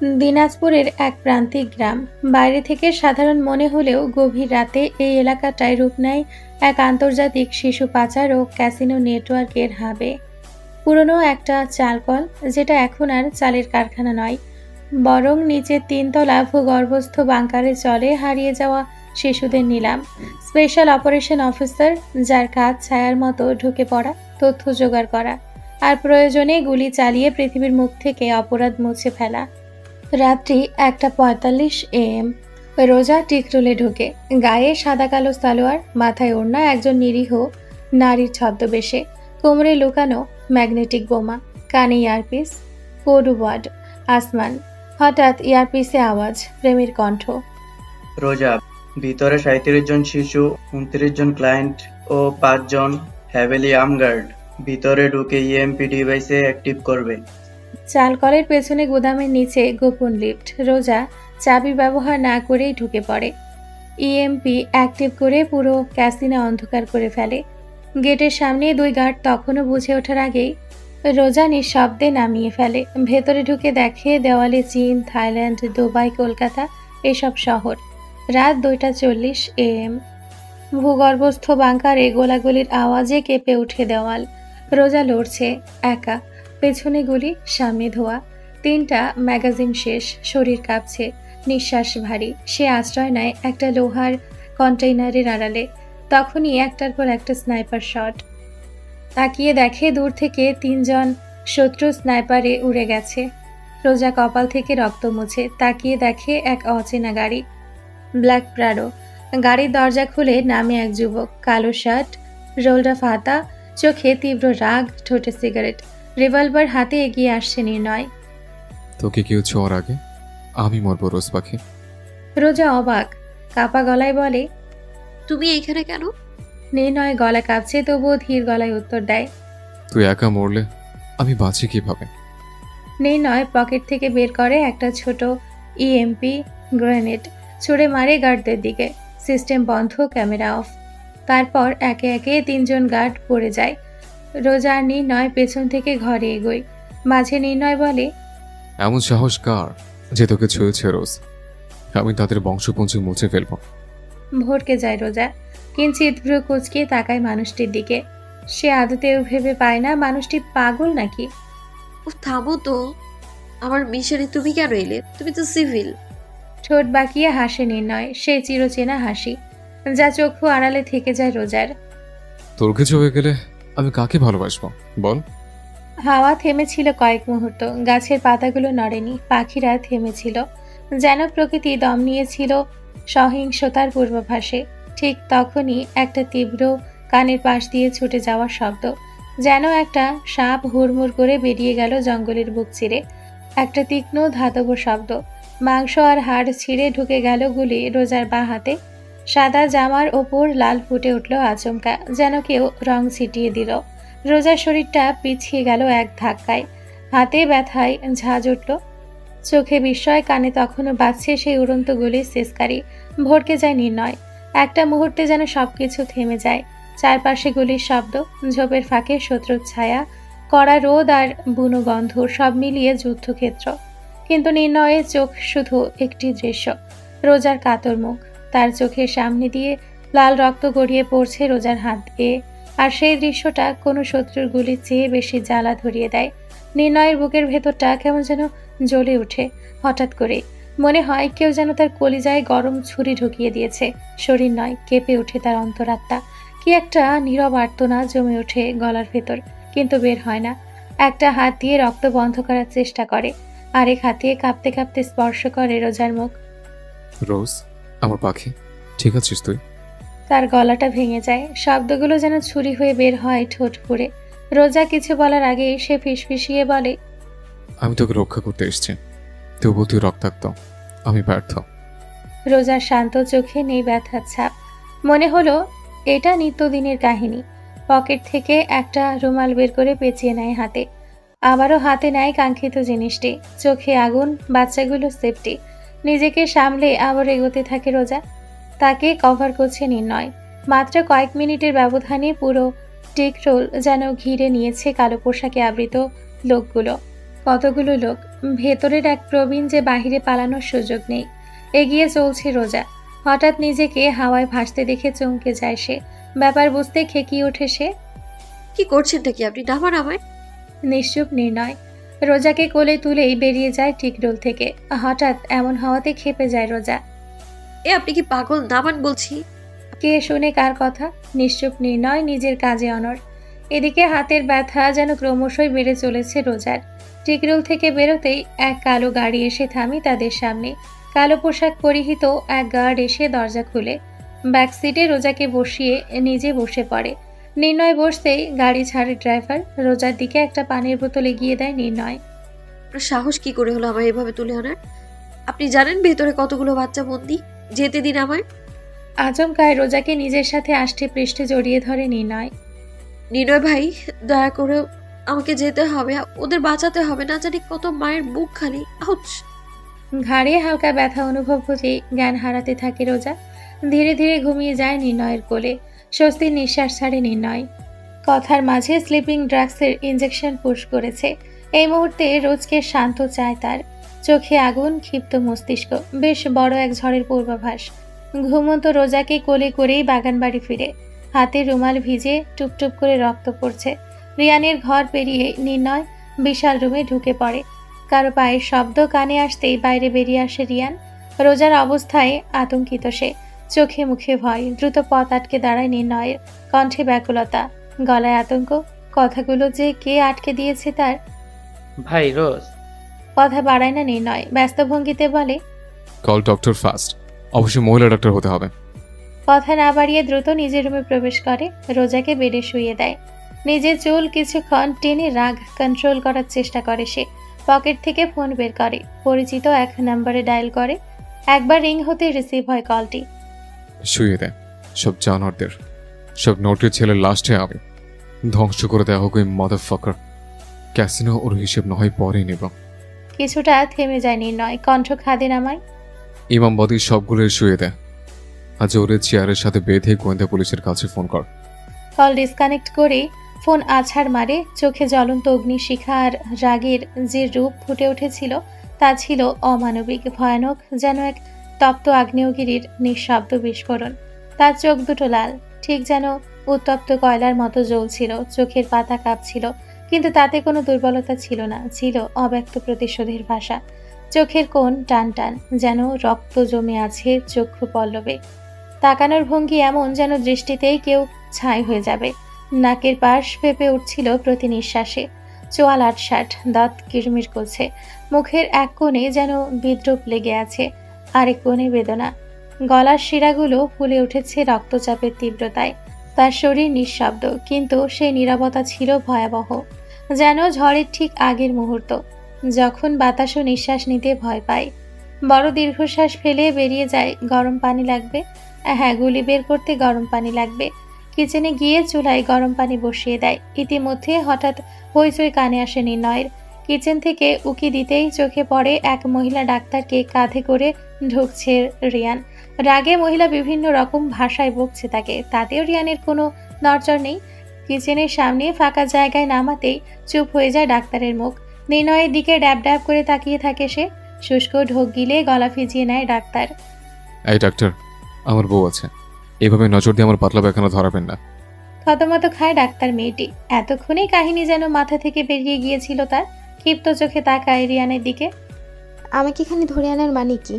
দিনাজপুরের এক প্রান্তিক গ্রাম। বাইরে থেকে সাধারণ মনে হলেও গভীর রাতে এই এলাকাটায় রূপ নেয় এক আন্তর্জাতিক শিশু পাচার ও ক্যাসিনো নেটওয়ার্কের হাবে। পুরনো একটা চালকল, যেটা এখন আর চালের কারখানা নয়, বরং নিচের তিনতলা ভূগর্ভস্থ বাংকারে চলে হারিয়ে যাওয়া শিশুদের নিলাম। স্পেশাল অপারেশন অফিসার, যার কাজ ছায়ার মতো ঢুকে পড়া, তথ্য জোগাড় করা, আর প্রয়োজনে গুলি চালিয়ে পৃথিবীর মুখ থেকে অপরাধ মুছে ফেলা। রাত্রি 1:45 AM। রোজা টিকটুলে ঢুকে, গায়ে সাদা কালো সালোয়ার, মাথায় ওড়না, একজন নিরীহ নারীর ছদ্মবেশে, কোমরে লুকানো ম্যাগনেটিক বোমা, কানে ইয়ারপিস, কোড ওয়ার্ড আসমান। হঠাৎ ইয়ারপিসে আওয়াজ, প্রেমের কণ্ঠ। রোজা, ভিতরে 37 জন শিশু, 29 জন ক্লায়েন্ট ও 5 জন হ্যাভেলি আর্মগার্ড। ভিতরে ঢুকে ইএমপি ডিভাইসে অ্যাক্টিভ করবে। চালকলের পেছনে গুদামের নিচে গোপন লিফট। রোজা চাবি ব্যবহার না করেই ঢুকে পড়ে। ইএমপি অ্যাক্টিভ করে পুরো ক্যাসিনো অন্ধকার করে ফেলে। গেটের সামনে 2 গার্ড তখনও বুঝে ওঠার আগেই রোজা নিঃশব্দে নামিয়ে ফেলে। ভেতরে ঢুকে দেখে দেওয়ালে চীন, থাইল্যান্ড, দুবাই, কলকাতা, এসব শহর। রাত 2:40 AM। ভূগর্ভস্থ বাংকারে গোলাগুলির আওয়াজে কেঁপে উঠে দেওয়াল। রোজা লড়ছে একা, পেছনে গুলি, সামনে ধোয়া। 3টা ম্যাগাজিন শেষ, শরীর কাঁপছে, নিঃশ্বাস ভারী। সে আশ্রয় নেয় একটা লোহার কন্টেইনারের আড়ালে। তখনই একটার পর একটা স্নাইপার শট। তাকিয়ে দেখে দূর থেকে 3 জন শত্রু স্নাইপারে উড়ে গেছে। রোজা কপাল থেকে রক্ত মুছে তাকিয়ে দেখে এক অচেনা গাড়ি, ব্ল্যাক প্রাডো। গাড়ির দরজা খুলে নামে এক যুবক, কালো শার্ট, রোল্ড আপ হাতা, চোখে তীব্র রাগ, ঠোঁটে সিগারেট। রিভলভার হাতে এগিয়ে আসছে নির্ণয়। তোকে কেউ ছোঁয়ার আগে আমি মরবো রোজ পাখি। রোজা অবাক, কাপা গলায় বলে, তুমি এখানে কেন? নির্ণয় গলা কাঁপছে, তবুও ধীর গলায় উত্তর দেয়, তুই একা মরলে আমি বাঁচি কিভাবে? নির্ণয় পকেট থেকে বের করে একটা ছোট ইএমপি গ্রেনেড, ছুড়ে মারে গার্ডদের দিকে। সিস্টেম বন্ধ, ক্যামেরা অফ। তারপর একে একে 3 জন গার্ড পড়ে যায়। রোজা আর নির্ণয় পেছন থেকে ঘরে এগোয়। মাঝে নির্ণয় বলে, এমন সাহস কার যে তোকে ছুঁয়েছে রোজ? আমি তাদের বংশপঞ্জি মুছে ফেলবো। ভড়কে যায় রোজা, কিঞ্চিত ভ্রু কুঁচকে তাকায় মানুষটির দিকে। সে আদতেও ভেবে পায় না মানুষটি পাগল নাকি। ও থামো তো, আমার মিশনে তুমি কেন এলে? তুমি তো সিভিল। ঠোঁট বাঁকিয়ে হাসে নির্ণয়, সে চিরচেনা হাসি, যা চক্ষু আড়ালে থেকে যায় রোজার। তোর কিছু হয়ে গেলে আমি কাকে ভালোবাসবো বল? হাওয়া থেমেছিল কয়েক মুহূর্ত, গাছের পাতাগুলো নড়েনি, পাখিরা থেমেছিল, যেন প্রকৃতি দম নিয়েছিল সহিংসতার পূর্বাভাসে। ঠিক তখনই একটা তীব্র কানের পাশ দিয়ে ছুটে যাওয়ার শব্দ, যেন একটা সাপ হুড়মুড় করে বেরিয়ে গেল জঙ্গলের বুক চিরে। একটা তীক্ষ্ণ ধাতব শব্দ, মাংস আর হাড় ছিঁড়ে ঢুকে গেল গুলি রোজার বাঁ হাতে। সাদা জামার ওপর লাল ফুটে উঠল আচমকা, যেন কেউ রং ছিটিয়ে দিল। রোজার শরীরটা পিছিয়ে গেল এক ধাক্কায়, হাতে ব্যথায় ঝাঁজ উঠল, চোখে বিস্ময়, কানে তখনও বাজছে সেই উড়ন্ত গুলির শেষকারী। ভড়কে যায় নির্ণয়। একটা মুহূর্তে যেন সবকিছু থেমে যায়। চারপাশে গুলির শব্দ, ঝোপের ফাঁকে শত্রুর ছায়া, কড়া রোদ আর বুনো গন্ধ, সব মিলিয়ে যুদ্ধক্ষেত্র। কিন্তু নির্ণয়ের চোখ শুধু একটি দৃশ্য, রোজার কাতর মুখ। তার চোখের সামনে দিয়ে লাল রক্ত গড়িয়ে পড়ছে রোজার হাত দিয়ে, আর সেই দৃশ্যটা কোনো শত্রুর গুলির চেয়ে বেশি জ্বালা ধরিয়ে দেয়। নির্ণয়ের বুকের ভেতরটা কেমন যেন জ্বলে ওঠে হঠাৎ করে। মনে হয় কেউ যেন তার কলিজায় গরম ছুরি ঢুকিয়ে দিয়েছে। শরীর নয়, কেঁপে ওঠে তার অন্তরাত্মা। কি একটা নীরব আর্তনাদ জমে ওঠে গলার ভেতর, কিন্তু বের হয় না। একটা হাত দিয়ে রক্ত বন্ধ করার চেষ্টা করে, আরেক হাতে কাঁপতে কাঁপতে স্পর্শ করে রোজার মুখ। রোজ, আমার পাখি, ঠিক আছিস তুই? তার গলাটা ভেঙে যায়, শব্দগুলো যেন ছুরি হয়ে বের হয় ঠোঁট ফুঁড়ে। রোজা কিছু বলার আগে সে ফিসফিসিয়ে বলে, আমি তোকে রক্ষা করতে এসেছি, তবুও তুই রক্তাক্ত, আমি ব্যর্থ। রোজার শান্ত চোখে নেই ব্যথার ছাপ। মনে হলো এটা নিত্যদিনের কাহিনী। পকেট থেকে একটা রুমাল বের করে পেঁচিয়ে নেয় হাতে, আবারও হাতে নেয় কাঙ্ক্ষিত জিনিসটি। চোখে আগুন, বাচ্চাগুলো সেফটি। নিজেকে সামলে আবার এগোতে থাকে রোজা। তাকে কভার করছে নির্ণয়। মাত্র কয়েক মিনিটের ব্যবধানে পুরো টেক রোল যেন ঘিরে নিয়েছে কালো পোশাকে আবৃত লোকগুলো। কতগুলো লোক, ভেতরের এক প্রবীণ যে বাহিরে পালানোর সুযোগ নেই। এগিয়ে চলছে রোজা। হঠাৎ নিজেকে হাওয়ায় ভাসতে দেখে চমকে যায় সে। ব্যাপার বুঝতে খেকিয়ে ওঠে সে। কি করছেনটা কি আপনি? নামান আমায়। নিশ্চুপ নির্ণয়। রোজাকে কোলে তুলেই বেরিয়ে যায় টিকরোল থেকে। হঠাৎ এমন হওয়াতে ক্ষেপে যায় রোজা। আপনি কি পাগল? নামান বলছি। কে শুনে কার কথা? নিশ্চুপ নির্ণয়, নিজের কাজে অনড়। এদিকে হাতের ব্যথা যেন ক্রমশই বেড়ে চলেছে রোজার। টিকরোল থেকে বেরোতেই এক কালো গাড়ি এসে থামে তাদের সামনে। কালো পোশাক পরিহিত এক গার্ড এসে দরজা খুলে ব্যাক সিটে রোজাকে বসিয়ে নিজে বসে পড়ে। নির্ণয় বসতেই গাড়ি ছাড়ে ড্রাইভার। রোজার দিকে একটা পানির বোতল এগিয়ে দেয় নির্ণয়। আপনার সাহস কি করে হলো আমায় এভাবে তুলে আনার? আপনি জানেন ভেতরে কতগুলো বাচ্চা বন্দি? যেতে দিন আমায়। আচমকায় রোজাকে নিজের সাথে আষ্টে পৃষ্ঠে জড়িয়ে ধরে নির্ণয়। নির্ণয় ভাই, দয়া করে আমাকে যেতে হবে, ওদের বাঁচাতে হবে। না জানি কত মায়ের বুক খালি। আউচ! ঘাড়ে হালকা ব্যথা অনুভব হতেই জ্ঞান হারাতে থাকে রোজা। ধীরে ধীরে ঘুমিয়ে যায় নির্ণয়ের কোলে। স্বস্তির নিঃশ্বাস ছাড়ে নির্ণয়। কথার মাঝে স্লিপিং ড্রাগসের ইঞ্জেকশন পুশ করেছে। এই মুহূর্তে রোজকে শান্ত চায় তার। চোখে আগুন, ক্ষিপ্ত মস্তিষ্ক। বেশ বড় এক ঝড়ের পূর্বাভাস। ঘুমন্ত রোজাকে কোলে করেই বাগান বাড়ি ফিরে। হাতে রুমাল ভিজে টুপটুপ করে রক্ত পড়ছে। রিয়ানের ঘর পেরিয়ে নির্ণয় বিশাল রুমে ঢুকে পড়ে। কারো পায়ের শব্দ কানে আসতেই বাইরে বেরিয়ে আসে রিয়ান। রোজার অবস্থায় আতঙ্কিত সে। চোখে মুখে ভয়। দ্রুত পথ আটকে দাঁড়ায় নির্ণয়ের। কণ্ঠে ব্যাকুলতা, গলায় আতঙ্ক। কথাগুলো যে কে আটকে দিয়েছে তার। ভাই রোজ। কথা বাড়ায় না নির্ণয়। ব্যস্ত ভঙ্গিতে বলে, কল ডক্টর ফাস্ট। অবশ্যই মহিলা ডাক্তার হতে হবে। কথা না বাড়িয়ে দ্রুত নিজের রুমে প্রবেশ করে। রোজাকে বেডে শুইয়ে দেয়। নিজের চুল কিছুক্ষণ টেনে রাগ কন্ট্রোল করার চেষ্টা করে সে। পকেট থেকে ফোন বের করে। পরিচিত এক নম্বরে ডায়াল করে। একবার রিং হতে রিসিভ হয় কলটি। শুয়ে দেয় সব জানোয়ারদের, সব নোটের ছেলের লাস্টে আমি। ধ্বংস করে দেওয়া হোক ওই মাদারফাকার। ক্যাসিনো ওর হিসেব না হয় পরে নেব। কিছুটা থেমে যায় নির্ণয়। কণ্ঠ খাদে নামায়। ইমামবাদী সবগুলো শুয়ে দেয়। আজ ওরে চেয়ারের সাথে বেঁধে গোয়েন্দা পুলিশের কাছে ফোন কর। কল ডিসকানেক্ট করে ফোন আছাড় মারে। চোখে জ্বলন্ত অগ্নিশিখা আর রাগের যে রূপ ফুটে উঠেছিল তা ছিল অমানবিক, ভয়ানক, যেন এক তপ্ত আগ্নেয়গিরির নিঃশব্দ বিস্ফোরণ। তার চোখ দুটো লাল, ঠিক যেন উত্তপ্ত কয়লার মতো জ্বলছিল। চোখের পাতা কাঁপছিল, কিন্তু তাতে কোনো দুর্বলতা ছিল না। ছিল অব্যক্ত প্রতিশোধের ভাষা। চোখের কোণ টান টান, যেন রক্ত জমে আছে চক্ষু পল্লবে। তাকানোর ভঙ্গি এমন যেন দৃষ্টিতেই কেউ ছাই হয়ে যাবে। নাকের পাশ ফেপে উঠছিল প্রতি নিঃশ্বাসে। চোয়াল আটসাট, দাঁত কিরমির করছে। মুখের এক কোণে যেন বিদ্রুপ লেগে আছে, আরেক কোণে বেদনা। গলার শিরাগুলো ফুলে উঠেছে রক্তচাপের তীব্রতায়। তার শরীর নিঃশব্দ, কিন্তু সেই নীরবতা ছিল ভয়াবহ। যেন ঝড়ের ঠিক আগের মুহূর্ত, যখন বাতাসও নিঃশ্বাস নিতে ভয় পায়। বড় দীর্ঘশ্বাস ফেলে বেরিয়ে যায়, গরম পানি লাগবে। হ্যাঁ, গুলি বের করতে গরম পানি লাগবে। কিচেনে গিয়ে চুলায় গরম পানি বসিয়ে দেয়। ইতিমধ্যে হঠাৎ হইচই কানে আসে নির্ণয়ের। কিচেন থেকে উকি দিতেই চোখে পড়ে এক মহিলা ডাক্তারকে কাঁধে করে ঢুকছে রিয়ান। রাগে মহিলা বিভিন্ন রকম ভাষায় বকছে তাকে, তাতেও রিয়ানের কোনো নড়চড় নেই। কিচেনের সামনে ফাঁকা জায়গায় নামাতেই চুপ হয়ে যায় ডাক্তারের মুখ। নির্ণয়ের দিকে ড্যাব ড্যাব করে তাকিয়ে থাকে সে। শুষ্ক ঢোক গিলে গলা ভিজিয়ে নেয় ডাক্তার। এই ডাক্তার, আমার বউ আছে, এভাবে নজর দিয়ে আমার পাতলা পায়খানা ধরাবেন না। থতমত খায় ডাক্তার মেয়েটি। এতক্ষণে কাহিনী যেন মাথা থেকে বেরিয়ে গিয়েছিল তার। ক্ষিপ্ত চোখে তাকায় রিয়ানের দিকে। আমাকে এখানে ধরে আনার মানে কি?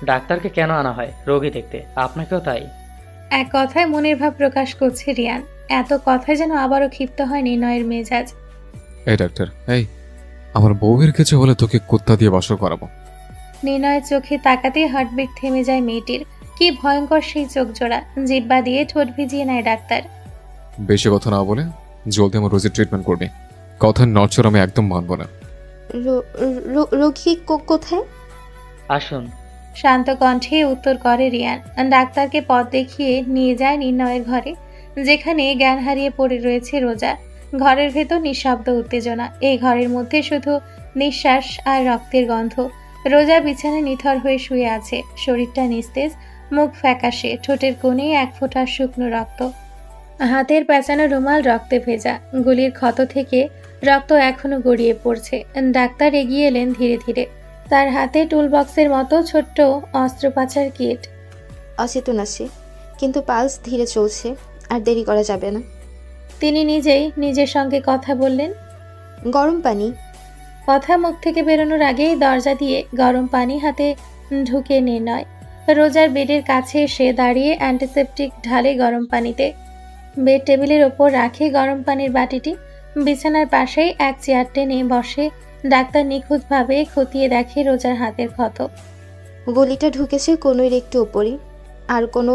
ডাক্তারকে কেন আনা হয়? রোগী দেখতে। আপনাকেও তাই? এক কথায় মনের ভাব প্রকাশ করছে রিয়ান। এত কথায় যেন আবারও ক্ষিপ্ত হয় নির্ণয়ের মেজাজ। এই ডাক্তার, এই আমার বউয়ের কিছু হলে তোকে কুত্তা দিয়ে বাসর করাবো। নির্ণয়ের চোখে তাকাতেই হার্টবিট থেমে যায় মেয়েটির। কি ভয়ঙ্কর সেই চোখ জোড়া। জিব্বা দিয়ে ঠোঁট ভিজিয়ে নেয় ডাক্তার। বেশি কথা না বলে জলদি আমার রোজের ট্রিটমেন্ট করবি। কথার নড়চড় আমি একদম মানব না। রোগী কোথায়? আসুন। শান্ত কণ্ঠে উত্তর করে রিয়ান। ডাক্তারকে পথ দেখিয়ে নিয়ে যায় নির্ণয়ের ঘরে, যেখানে জ্ঞান হারিয়ে পড়ে রয়েছে রোজা। ঘরের ভেতর নিঃশব্দ উত্তেজনা। এই ঘরের মধ্যে শুধু নিঃশ্বাস আর রক্তের গন্ধ। রোজা বিছানায় নিথর হয়ে শুয়ে আছে। শরীরটা নিস্তেজ, মুখ ফ্যাকাশে, ঠোঁটের কোণে এক ফোঁটা শুকনো রক্ত। হাতের পেঁচানো রুমাল রক্তে ভেজা। গুলির ক্ষত থেকে রক্ত এখনো গড়িয়ে পড়ছে। ডাক্তার এগিয়ে এলেন ধীরে ধীরে। তার হাতে টুলবক্সের মতো ছোট্ট অস্ত্রোপচার কিট। অচেতন আছে, কিন্তু পালস ধীরে চলছে, আর দেরি করা যাবে না। তিনি নিজেই নিজের সঙ্গে কথা বললেন। গরম পানি। কথা মুখ থেকে বেরোনোর আগেই দরজা দিয়ে গরম পানি হাতে ঢুকে নির্ণয় রোজার বেডের কাছে এসে দাঁড়িয়ে অ্যান্টিসেপটিক ঢালে গরম পানিতে। বেড টেবিলের ওপর রাখে গরম পানির বাটিটি। বিছানার পাশেই এক চেয়ার টেনে বসে। ডাক্তার নিখুঁতভাবে খতিয়ে দেখে রোজার হাতের ক্ষত। গুলিটা ঢুকেছে কনুইর একটু ওপরে, আর কোনো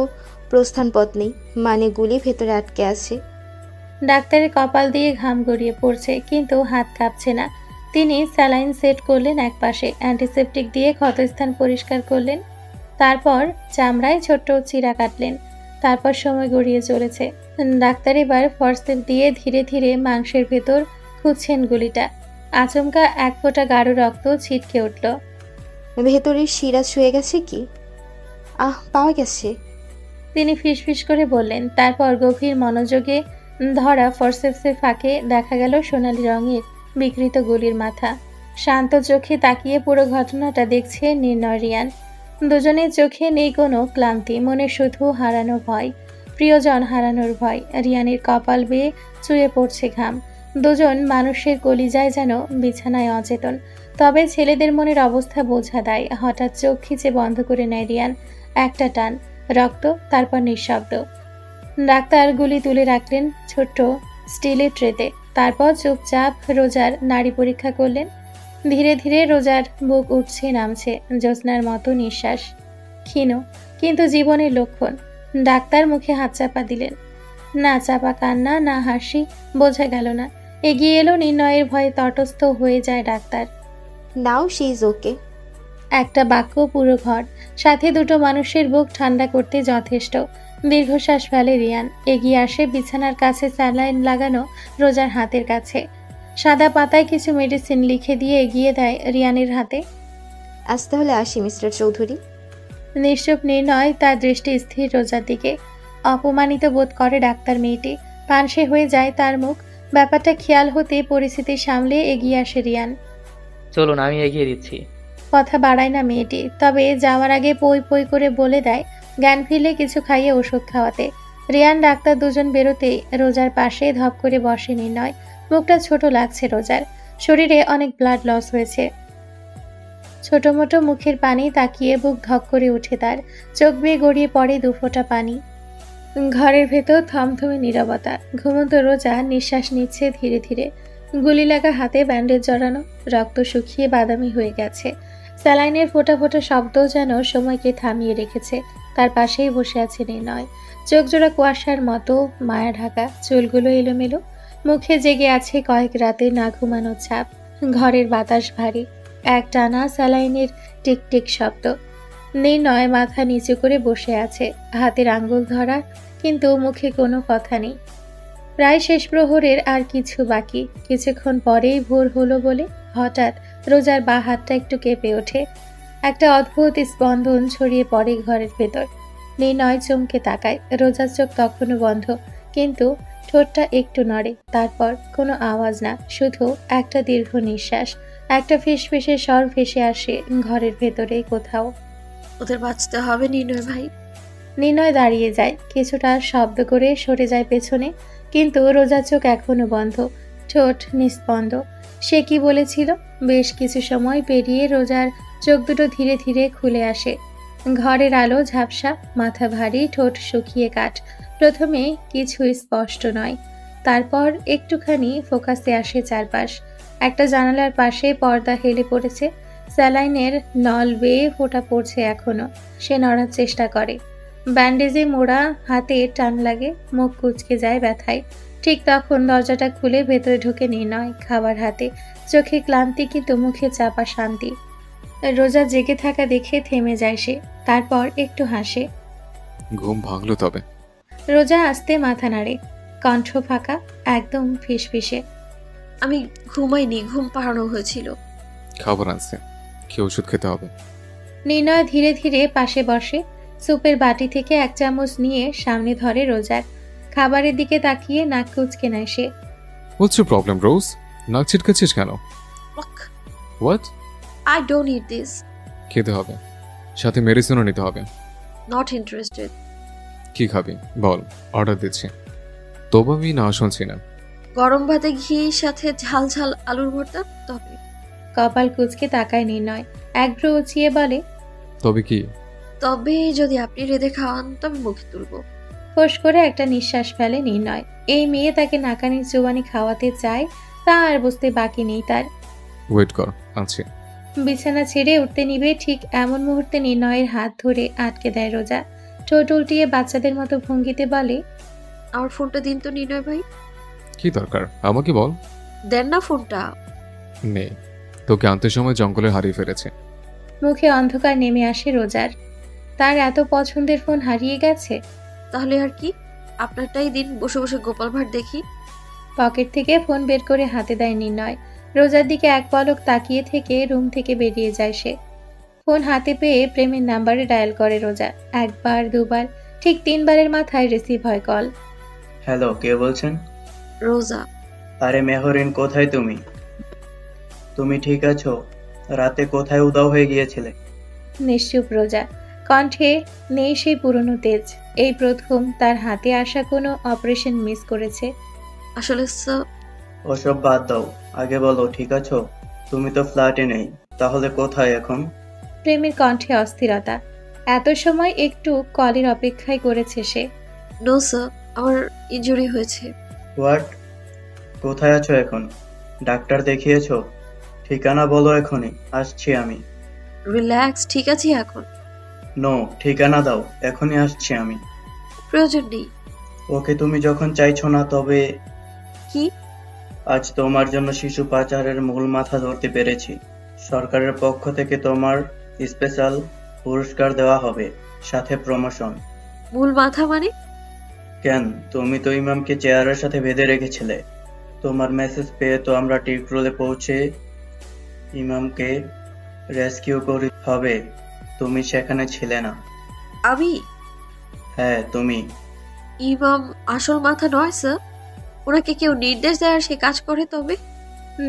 প্রস্থান পথ নেই, মানে গুলি ভেতরে আটকে আছে। ডাক্তারের কপাল দিয়ে ঘাম গড়িয়ে পড়ছে, কিন্তু হাত কাঁপছে না। তিনি স্যালাইন সেট করলেন একপাশে, অ্যান্টিসেপটিক দিয়ে ক্ষতস্থান পরিষ্কার করলেন। তারপর চামড়ায় ছোট্ট চিরা কাটলেন। তারপর সময় গড়িয়ে চলেছে। ডাক্তার এবার ফরসেপ দিয়ে ধীরে ধীরে মাংসের ভেতর খুঁজছেন গুলিটা। আচমকা এক ফোঁটা গাঢ় রক্ত ছিটকে উঠল। ভেতরের শিরা ছুঁয়ে গেছে কি? পাওয়া গেছে। তিনি ফিসফিস করে বললেন। তারপর গভীর মনোযোগে ধরা ফরসেপসের ফাঁকে দেখা গেল সোনালি রঙের বিকৃত গুলির মাথা। শান্ত চোখে তাকিয়ে পুরো ঘটনাটা দেখছে নির্ণয় রিয়ান। দুজনের চোখে নেই কোনো ক্লান্তি, মনে শুধু হারানো ভয়, প্রিয়জন হারানোর ভয়। রিয়ানের কপাল বেয়ে চুয়ে পড়ছে ঘাম। দুজন মানুষের কলিজায় যেন বিছানায় অচেতন। তবে ছেলেদের মনের অবস্থা বোঝা দেয়। হঠাৎ চোখ খিচে বন্ধ করে নেয় রিয়ান। একটা টান, রক্ত, তারপর নিঃশব্দ। ডাক্তার গুলি তুলে রাখলেন ছোট্ট স্টিলের ট্রেতে। তারপর চুপচাপ রোজার নাড়ি পরীক্ষা করলেন। ধীরে ধীরে রোজার বুক উঠছে নামছে, জ্যোৎস্নার মতো নিঃশ্বাস, ক্ষীণ কিন্তু জীবনের লক্ষণ। ডাক্তার মুখে হাত চাপা দিলেন। না চাপা কান্না, না হাসি, বোঝা গেল না। এগিয়ে এলো নির্ণয়ের ভয়ে তটস্থ হয়ে যায় doctor. Now she is okay. একটা বাক্য পুরো ঘর, সাথে দুটো মানুষের বুক ঠান্ডা করতে যথেষ্ট। দীর্ঘশ্বাস ফেলে রিয়ান। এগিয়ে আসে বিছানার কাছে স্যালাইন লাগানো রোজার হাতের কাছে। সাদা পাতায় কিছু মেডিসিন লিখে দিয়ে এগিয়ে দেয় রিয়ানের হাতে। আজ তাহলে আসি মিস্টার চৌধুরী। নিশ্চুপ নির্ণয়, তার দৃষ্টি স্থির রোজার দিকে। অপমানিত বোধ করে ডাক্তার মেয়েটি। পানসে হয়ে যায় তার মুখ। ব্যাপারটা খেয়াল হতে পরিস্থিতি সামলে এগিয়ে আসে রিয়ান। চলুন, আমি এগিয়ে দিচ্ছি। কথা বাড়ায় না মেয়েটি, তবে যাওয়ার আগে পই পই করে বলে দেয় জ্ঞান ফিরলে কিছু খাইয়ে ওষুধ খাওয়াতে। রিয়ান ডাক্তার দুজন বেরোতেই রোজার পাশে ধপ করে বসে নির্ণয়। মুখটা ছোট লাগছে রোজার। শরীরে অনেক ব্লাড লস হয়েছে। ছোট মোটো মুখের পানি তাকিয়ে বুক ধক করে ওঠে তার। চোখ বেয়ে গড়িয়ে পড়ে দুফোঁটা পানি। ঘরের ভেতর থমথমে নীরবতা। ঘুমন্ত রোজা নিঃশ্বাস নিচ্ছে ধীরে ধীরে। গুলি লাগা হাতে ব্যান্ডেজ জড়ানো, রক্ত শুকিয়ে বাদামি হয়ে গেছে। স্যালাইনের ফোঁটা ফোঁটা শব্দও যেন সময়কে থামিয়ে রেখেছে। তার পাশেই বসে আছে নির্ণয়। চোখ জোড়া কুয়াশার মতো মায়া ঢাকা, চুলগুলো এলোমেলো। মুখে জেগে আছে কয়েক রাতে না ঘুমানোর ছাপ। ঘরের বাতাস ভারী, এক টানা স্যালাইনের টিকটিক শব্দ। নির্ণয় মাথা নিচু করে বসে আছে, হাতের আঙ্গুল ধরা, কিন্তু মুখে কোনো কথা নেই। প্রায় শেষ প্রহরের আর কিছু বাকি। কিছুক্ষণ পরেই ভোর হলো বলে হঠাৎ রোজার বা হাতটা একটু কেঁপে ওঠে। একটা অদ্ভুত স্পন্দন ছড়িয়ে পড়ে ঘরের ভেতর। নির্ণয় চমকে তাকায়। রোজার চোখ তখনও বন্ধ, কিন্তু ঠোঁটটা একটু নড়ে। তারপর কোনো আওয়াজ না, শুধু একটা দীর্ঘ নিঃশ্বাস। একটা ফিসফিসে স্বর ভেসে আসে ঘরের ভেতরে কোথাও। ওদের বাঁচতে হবে নির্ণয় ভাই। নির্ণয় দাঁড়িয়ে যায়, কিছুটা শব্দ করে সরে যায় পেছনে, কিন্তু রোজার চোখ এখনো বন্ধ, ঠোঁট নিস্পন্দ। সে কি বলেছিল? বেশ কিছু সময় পেরিয়ে রোজার চোখ দুটো ধীরে ধীরে খুলে আসে। ঘরের আলো ঝাপসা, মাথা ভারী, ঠোঁট শুকিয়ে কাঠ। প্রথমে কিছুই স্পষ্ট নয়, তারপর একটুখানি ফোকাসে আসে চারপাশ। একটা জানালার পাশে পর্দা হেলে পড়েছে। স্যালাইনের নল বেয়ে ফোঁটা পড়ছে এখনো। সে নড়ার চেষ্টা করে। ব্যান্ডেজে মোড়া হাতে টান লাগে, মুখ কুঁচকে যায় ব্যথায়। ঠিক তখন দরজাটা খুলে ভেতরে ঢুকে নির্ণয়, খাবার হাতে। চোখে ক্লান্তি, কিন্তু মুখে চাপা শান্তি। রোজা জেগে থাকা দেখে থেমে যায় সে, তারপর একটু হাসে। ঘুম ভাঙলো তবে? রোজা আস্তে মাথা নাড়ে, কণ্ঠ ফাঁকা, একদম ফিসফিসে। আমি ঘুমাইনি, ঘুম পাড়ানো হয়েছিল। খাবার আনছে, কি ওষুধ খেতে হবে? নির্ণয় ধীরে ধীরে পাশে বসে। সুপের বাটি থেকে এক চামচ নিয়ে সামনে ধরে রোজার। খাবারের দিকে তাকিয়ে নাক কুঁচকে নেয় সে। What's your problem, Rose? নাক ছিটকাচ্ছিস কেন? What? I don't need this. খেতে হবে, সাথে মেডিসিনও নিতে হবে। Not interested. কি খাবি বল, অর্ডার দিচ্ছি। তবু আমি না শুনছি না। গরম ভাতে ঘি সাথে ঝাল ঝাল আলুর ভর্তা তবে। কপাল কুঁচকে তাকায় নির্ণয়, এক ভ্রু উঁচিয়ে বলে, তবে কি? তবে যদি আপনি রেঁধে খাওয়ান তবে মুখে তুলবো। ফোঁস করে একটা নিঃশ্বাস ফেলে নির্ণয়। এই মেয়ে তাকে নাকানির জোয়ানি খাওয়াতে চায়, তা আর বুঝতে বাকি নেই তার। ওয়েট কর, আনছি। বিছানা ছেড়ে উঠতে নিবে ঠিক এমন মুহূর্তে নির্ণয়ের হাত ধরে আটকে দেয় রোজা। ঠোঁট উল্টিয়ে বাচ্চাদের মতো ভঙ্গিতে বলে, আমার ফোনটা দিন তো নির্ণয় ভাই। কি দরকার আমাকে বল। দেন না ফোনটা। নেই, তোকে আনতে সময় জঙ্গলে হারিয়ে ফেলেছে। মুখে অন্ধকার নেমে আসে রোজার। তার এত পছন্দের ফোন হারিয়ে গেছে। তাহলে আর কি, আপনারটাই দিন, বসে বসে গোপাল ভাঁড় দেখি। পকেট থেকে ফোন বের করে হাতে দেয় নির্ণয়। রোজার দিকে এক পলক তাকিয়ে থেকে রুম থেকে বেরিয়ে যায় সে। ফোন হাতে পেয়ে প্রেমের নাম্বারে ডায়াল করে রোজা। একবার দুবার, ঠিক 3 বারের মাথায় রিসিভ হয় কল। হ্যালো, কে বলছেন? রোজা। আরে মেহরিন, কোথায় তুমি? তুমি ঠিক আছো? রাতে কোথায় উধাও হয়ে গিয়েছিলে? নিশ্চুপ রোজা, কণ্ঠে নেই সেই পুরনো তেজ। এই প্রথম তার হাতে আসা কোনো অপারেশন মিস করেছে। আসলে স্যার। ওসব বাদ দাও, আগে বলো ঠিক আছো? তুমি তো ফ্ল্যাটে নেই, তাহলে কোথায় এখন? প্রেমের কণ্ঠে অস্থিরতা। এত সময় একটু কলের অপেক্ষায় করেছে সে। নো স্যার, আমার ইনজুরি হয়েছে। হোয়াট? কোথায় আছো এখন? ডাক্তার দেখিয়েছো? ঠিকানা বলো এখনই, আসছি আমি। রিল্যাক্স, ঠিক আছি এখন। নো, ঠিকানা দাও, এখনই আসছি আমি। প্রয়োজন নেই। ওকে, তুমি যখন চাইছো না তবে কি? আজ তোমার জন্য শিশু পাচারের মূল মাথা ধরতে পেরেছি। সরকারের পক্ষ থেকে তোমার স্পেশাল পুরস্কার দেওয়া হবে, সাথে প্রমোশন। মূল মাথা মানে? কেন, তুমি তো ইমামকে চেয়ারের সাথে বেঁধে রেখেছিলে। তোমার মেসেজ পেয়ে তো আমরা টিকরোলে পৌঁছে ইমামকে রেস্কিউ করতে হবে। তুমি সেখানে ছিলে না। আমি? হ্যাঁ, তুমি। ইমাম আসল মাথা নয় স্যার, ওনাকে কেউ নির্দেশ দেয় আর সে কাজ করে। তবে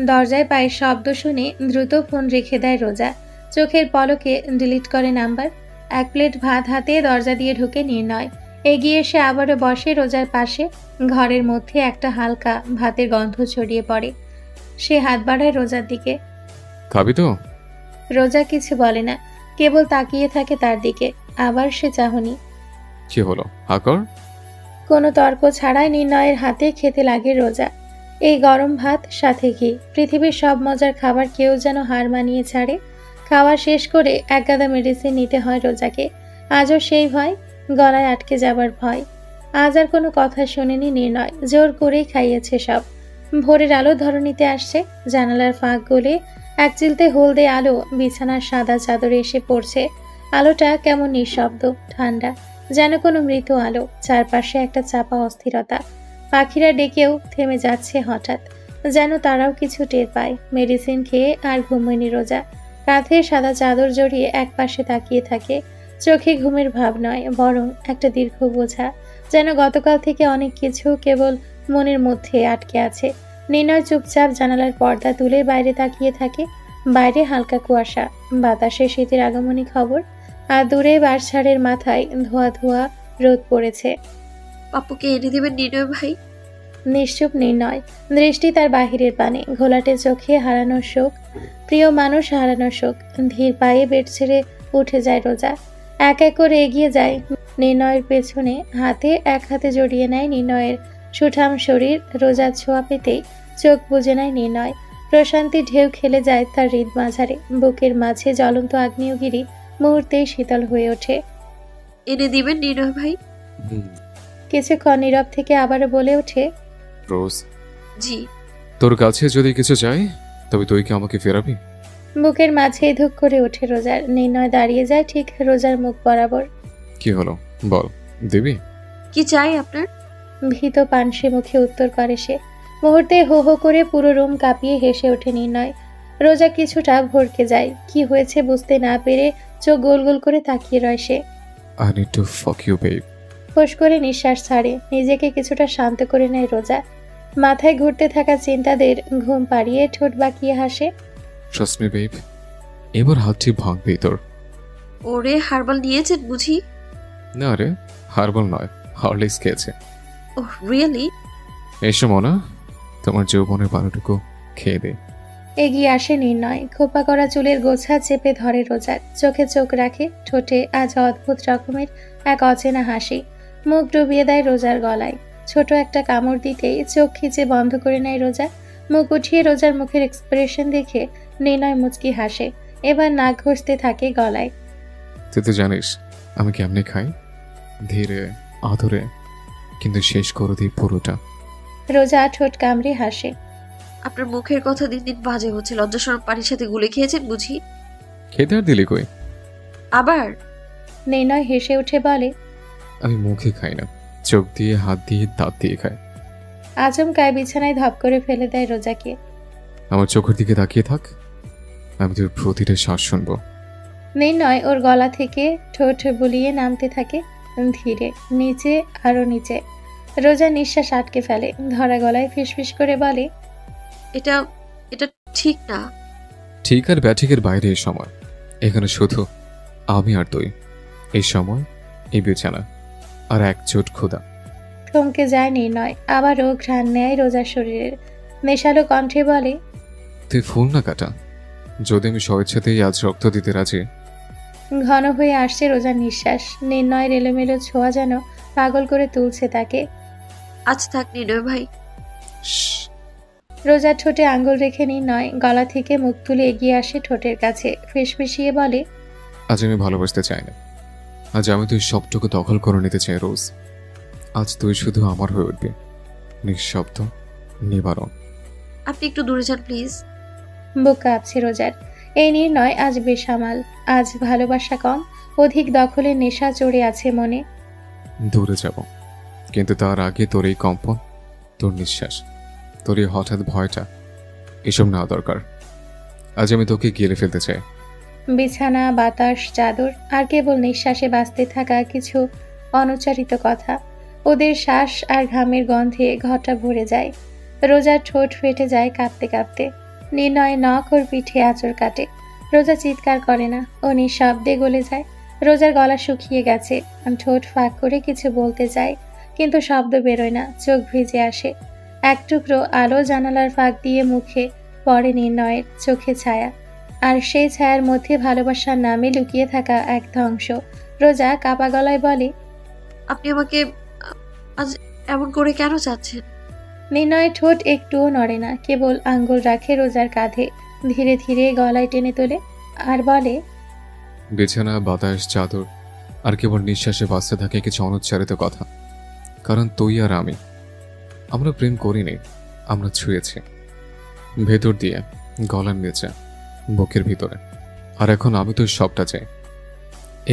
দরজায় পায়ের শব্দ শুনে দ্রুত ফোন রেখে দেয় রোজা। চোখের পলকে ডিলিট করে নাম্বার। এক প্লেট ভাত হাতে দরজা দিয়ে ঢুকে নির্ণয়। এগিয়ে এসে আবারও বসে রোজার পাশে। ঘরের মধ্যে একটা হালকা ভাতের গন্ধ ছড়িয়ে পড়ে। সে হাত বাড়ায় রোজার দিকে। খাবি তো? রোজা কিছু বলে না, কেবল তাকিয়ে থাকে তার দিকে। আবার সে চাহনি। কি হলো, হাকর? কোনো তর্ক ছাড়াই নির্ণয়ের হাতে খেতে লাগে রোজা। এই গরম ভাত সাথে ঘি, পৃথিবীর সব মজার খাবার কেউ যেন হার মানিয়ে ছাড়ে। খাওয়া শেষ করে এক গাদা মেডিসিন নিতে হয় রোজাকে। আজও সেই ভয়, গলায় আটকে যাবার ভয়। আজ আর কোনো কথা শোনেনি নির্ণয়, জোর করেই খাইয়েছে সব। ভোরের আলো ধরণীতে আসছে, জানালার ফাঁক গলে এক চিলতে হলদে আলো বিছানার সাদা চাদরে এসে পড়ছে। আলোটা কেমন নিঃশব্দ, ঠান্ডা, যেন কোনো মৃত আলো। চারপাশে একটা চাপা অস্থিরতা। পাখিরা ডেকেও থেমে যাচ্ছে হঠাৎ, যেন তারাও কিছু টের পায়। মেডিসিন খেয়ে আর ঘুমোয়নি রোজা। কাঁধে সাদা চাদর জড়িয়ে একপাশে তাকিয়ে থাকে। চোখে ঘুমের ভাব নয়, বরং একটা দীর্ঘ বোঝা, যেন গতকাল থেকে অনেক কিছু কেবল মনের মধ্যে আটকে আছে। নির্ণয় চুপচাপ জানালার পর্দা তুলে বাইরে তাকিয়ে থাকে। বাইরে হালকা কুয়াশা, বাতাসে শীতের আগমনী খবর। আর দূরে বাঁশঝাড়ের মাথায় ধোয়া ধোয়া রোদ পড়েছে। পাপ্পুকে এনে দেবেন নির্ণয় ভাই। নিশ্চুপ নির্ণয়, দৃষ্টি তার বাহিরের পানে। ঘোলাটে চোখে হারানোর শোক, প্রিয় মানুষ হারানোর শোক। ধীর পায়ে বেড ছেড়ে উঠে যায় রোজা। এক এক করে এগিয়ে যায় নির্ণয়ের পেছনে। এক হাতে জড়িয়ে নেয় নির্ণয়ের সুঠাম শরীর। রোজার ছোঁয়া পেতেই চোখ বুজে নেয় নির্ণয়। প্রশান্তি ঢেউ খেলে যায় তার হৃদ মাঝারে। বুকের মাঝে জ্বলন্ত আগ্নেয়গিরি মুহূর্তেই শীতল হয়ে ওঠে। এনে দিবেন নির্ণয় ভাই। কিছুক্ষণ নীরব থেকে আবারও বলে ওঠে, রোজ, জি। তোর কাছে যদি কিছু চাই তবে তুই কি আমাকে ফেরাবি? বুকের মাঝে ধুক করে ওঠে রোজার। নির্ণয় দাঁড়িয়ে যায় ঠিক রোজার মুখ বরাবর। কি হলো বল, দিবি? কি চাই আপনার? ভীত পানসে মুখে উত্তর করে সে। মুহূর্তে হো হো করে পুরো রুম কাঁপিয়ে হেসে ওঠে নির্ণয়। রোজা কিছুটা ভরকে যায়। কি হয়েছে বুঝতে না পেরে চোখ গোল গোল করে তাকিয়ে রয় সে। I need to fuck you babe. ফোঁস করে নিঃশ্বাস ছাড়ে। নিজেকে কিছুটা শান্ত করে নেয় রোজা। মাথায় ঘুরতে থাকা চিন্তাদের ঘুম পাড়িয়ে ঠোঁট বাঁকিয়ে হাসে। ট্রাস্ট মি বেব, এবার হাতটি ভাঙবেই তোর। ওরে হার্বাল নিয়েছেন বুঝি? না রে, হার্বাল নয়, হরলিক্স খেয়েছে। Oh really? এসো মনা, তোমার যৌবনের পানিটুকু খেয়ে দে। এগিয়ে আসে নির্ণয়, খোপা করা চুলের গোছা চেপে ধরে রোজার, চোখে চোখ রাখে, ঠোঁটে আজ অদ্ভুত রকমের এক অচেনা হাসি। মুখ ডুবিয়ে দেয় রোজার গলায়, ছোট একটা কামড় দিতেই চোখ খিচে বন্ধ করে নেয় রোজা। মুখ উঠিয়ে রোজার মুখের এক্সপ্রেশন দেখে নির্ণয় মুচকি হাসে, এবার নাক ঘষতে থাকে গলায়। তুই তো জানিস আমি কেমনে খাই, ধীরে আদরে, কিন্তু শেষ করে দিই পুরোটা। রোজা ঠোঁট কামড়ে হাসে। আপনার মুখের কথা দিন দিন বাজে হচ্ছে। লজ্জাশরম পানির সাথে গুলে খেয়েছেন বুঝি? খেতে আর দিলি কই? আবার? নির্ণয় হেসে উঠে বলে, আমি মুখে খাই না, চোখ দিয়ে, হাত দিয়ে, দাঁত দিয়ে খাই। আচমকায় বিছানায় ধপ করে ফেলে দেয় রোজাকে। আমার চোখের দিকে তাকিয়ে থাক, আমি তোর প্রতিটা শ্বাস শুনবো। নির্ণয় ওর গলা থেকে ঠোঁট বুলিয়ে নামতে থাকে, ধীরে, নিচে আরো নিচে। রোজা নিঃশ্বাস আটকে ফেলে, ধরা গলায় ফিসফিস করে বলে, এটা এটা ঠিক না। ঠিক আর ব্যাঠিকের বাইরে এই সময়, এখানে শুধু আমি আর তুই। এই সময়, এই বিছানা, আর এক চোট ক্ষুধা। থমকে যায় নির্ণয়, আবারও ঘ্রাণ নেয় রোজার শরীরের। নেশালো কণ্ঠে বলে, তুই ফুল না কাটা, যদি আমি স্বেচ্ছাতেই আজ রক্ত দিতে রাজি। ঘন হয়ে আসছে রোজার নিঃশ্বাস, নির্ণয়ের এলোমেলো ছোঁয়া যেন পাগল করে তুলছে তাকে। আজ থাক নির্ণয় ভাই। শ্শ্, রোজার ঠোঁটে আঙ্গুল রেখে নির্ণয় গলা থেকে মুখ তুলে এগিয়ে আসে ঠোঁটের কাছে, ফিসফিসিয়ে বলে, আজ আমি ভালোবাসতে চাই না, আজ আমি তুই সবটুকু দখল করে নিতে চাই রোজ। আজ তুই শুধু আমার হয়ে উঠবি, নিঃশব্দ, নিবারণ। আপনি একটু দূরে যান প্লিজ। বুক কাঁপছে রোজার। এই নির্ণয় আজ বেসামাল, আজ ভালোবাসা কম, অধিক দখলের নেশা চড়ে আছে মনে। দূরে যাব, কিন্তু তার আগে তোর এই কম্পন, তোর নিঃশ্বাস, তোর এই হঠাৎ ভয়টা, এসব নেওয়া দরকার। আজ আমি তোকে গিলে ফেলতে চাই। বিছানা, বাতাস, চাদর, আর কেবল নিঃশ্বাসে বাঁচতে থাকা কিছু অনুচ্চারিত কথা। ওদের শ্বাস আর ঘামের গন্ধে ঘরটা ভরে যায়। রোজার ঠোঁট ফেটে যায় কাঁপতে কাঁপতে। নির্ণয় নখ ওর পিঠে আঁচড় কাটে। রোজা চিৎকার করে না, ও নিঃশব্দে গলে যায়। রোজার গলা শুকিয়ে গেছে, ঠোঁট ফাঁক করে কিছু বলতে চায়, কিন্তু শব্দ বেরোয় না, চোখ ভিজে আসে। এক টুকরো আলো জানালার ফাঁক দিয়ে মুখে পড়ে নির্ণয়ের, চোখে ছায়া, আর সেই ছায়ার মধ্যে ভালোবাসার নামে লুকিয়ে থাকা এক ধ্বংস। রোজা কাপা গলায় বলে, আপনি আমাকে আজ এমন করে কেন চাচ্ছেন? নির্ণয়ের ঠোঁট একটুও নড়ে না, কেবল আঙ্গুল রাখে রোজার কাঁধে, ধীরে ধীরে গলায় টেনে তোলে আর বলে, বিছানা, বাতাস, চাদর, আর কেবল নিঃশ্বাসে বাঁচতে থাকে কিছু অনুচ্চারিত কথা। কারণ তুই আর আমি, আমরা প্রেম করিনি, আমরা ছুঁয়েছি, ভেতর দিয়ে, গলার নিচে, বুকের ভিতরে। আর এখন আমি তো সবটা চাই,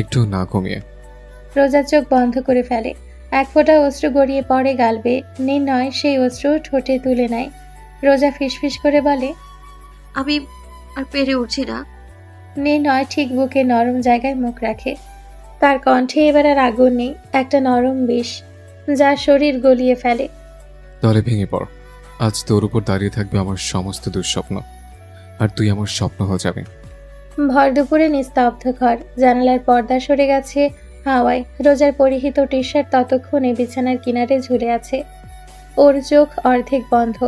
একটু না কমিয়ে। রোজার চোখ বন্ধ করে ফেলে, এক ফোঁটা অশ্রু গড়িয়ে পড়ে গাল বেয়ে। নির্ণয় সেই অশ্রু ঠোঁটে তুলে নেয়। রোজা ফিসফিস করে বলে, আমি আর পেরে উঠছি না। নির্ণয় ঠিক বুকে নরম জায়গায় মুখ রাখে। তার কণ্ঠে এবার আর আগুন নেই, একটা নরম বিষ যা শরীর গলিয়ে ফেলে। তাহলে ভেঙে পড়। আজ তোর উপর দাঁড়িয়ে থাকবে আমার সমস্ত দুঃস্বপ্ন, আর তুই আমার স্বপ্ন হয়ে যাবে। ভর দুপুরে নিস্তব্ধ ঘর, জানালার পর্দা সরে গেছে হাওয়ায়। রোজার পরিহিত টি শার্ট ততক্ষণে বিছানার কিনারে ঝুলে আছে, ওর চোখ অর্ধেক বন্ধ,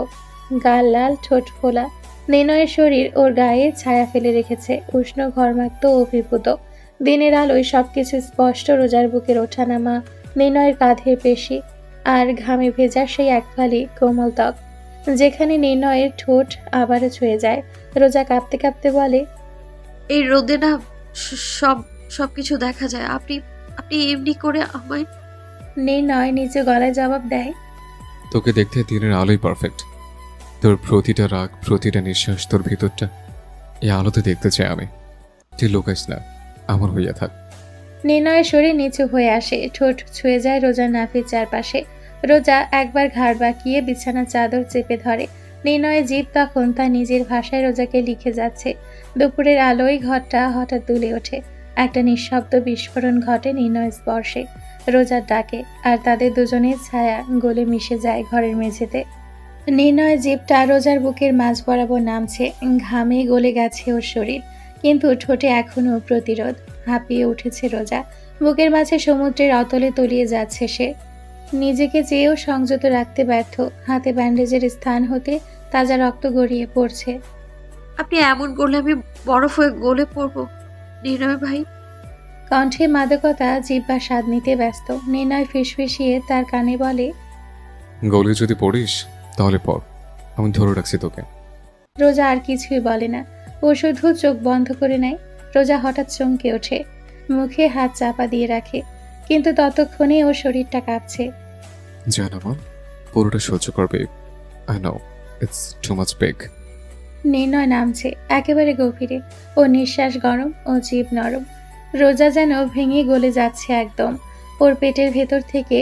গাল লাল, ঠোঁট ফোলা। নির্ণয়ের শরীর ওর গায়ে ছায়া ফেলে রেখেছে, উষ্ণ, ঘর্মাক্ত, অভিভূত। দিনের আলোয় সবকিছু স্পষ্ট, রোজার বুকের ওঠানামা, নির্ণয়ের কাঁধের পেশি, আর ঘামে ভেজা সেই একফালি কোমল ত্বক, যেখানে নির্ণয়ের ঠোঁট আবারও ছুঁয়ে যায়। রোজা কাঁপতে কাঁপতে বলে, এই রোদে না সবকিছু দেখা যায়। আপনি আপনি এমনি করে আমায়। নির্ণয় নিচে গলায় জবাব দেয়, তোকে দেখতে দিনের আলোই পারফেক্ট। তোর প্রতিটা রাগ, প্রতিটা নিঃশ্বাস, তোর ভিতরটা, এই আলোতে দেখতে চাই আমি। তুই লুকাইস না, আমার হইয়া থাক। নির্ণয়ের শরীর নিচু হয়ে আসে, ঠোঁট ছুঁয়ে যায় রোজার নাভির চারপাশে। রোজা একবার ঘাড় বাঁকিয়ে বিছানার চাদর চেপে ধরে। নির্ণয়ের জিভ তখন তার নিজের ভাষায় রোজাকে লিখে যাচ্ছে। দুপুরের আলোয় ঘরটা হঠাৎ দুলে ওঠে, একটা নিঃশব্দ বিস্ফোরণ ঘটে নির্ণয় স্পর্শে, রোজার ডাকে, আর তাদের দুজনের ছায়া গলে মিশে যায় ঘরের মেঝেতে। নির্ণয় জিভটা রোজার বুকের মাঝ বরাবর নামছে, ঘামে গলে গেছে ওর শরীর, কিন্তু ঠোঁটে এখনো প্রতিরোধ। হাঁপিয়ে উঠেছে রোজা, বুকের মাঝে সমুদ্রের অতলে তলিয়ে যাচ্ছে সে। নিজেকে চেয়েও সংযত রাখতে ব্যর্থ, হাতে ব্যান্ডেজের স্থান হতে তাজা রক্ত গড়িয়ে পড়ছে। আপনি এমন করলে আমি বরফ হয়ে গলে পড়বো নির্ণয় ভাই। কণ্ঠে মাদকতা, জিহ্বা স্বাদ নিতে ব্যস্ত। নির্ণয় ফিসফিসিয়ে তার কানে বলে, গলে যদি পড়িস তাহলে পড়, আমি ধরে রাখছি তোকে। রোজা আর কিছুই বলে না, ও শুধু চোখ বন্ধ করে নেয়। রোজা হঠাৎ চমকে ওঠে, মুখে হাত চাপা দিয়ে রাখে, কিন্তু ততক্ষণে ওর শরীরটা কাঁপছে। জান আমার, পুরোটা সহ্য করবে। I know it's too much big. নির্ণয় নামছে একেবারে গভীরে, ও নিঃশ্বাস গরম, ও জিভ নরম। রোজা যেন ভেঙে গলে যাচ্ছে একদম। ওর পেটের ভেতর থেকে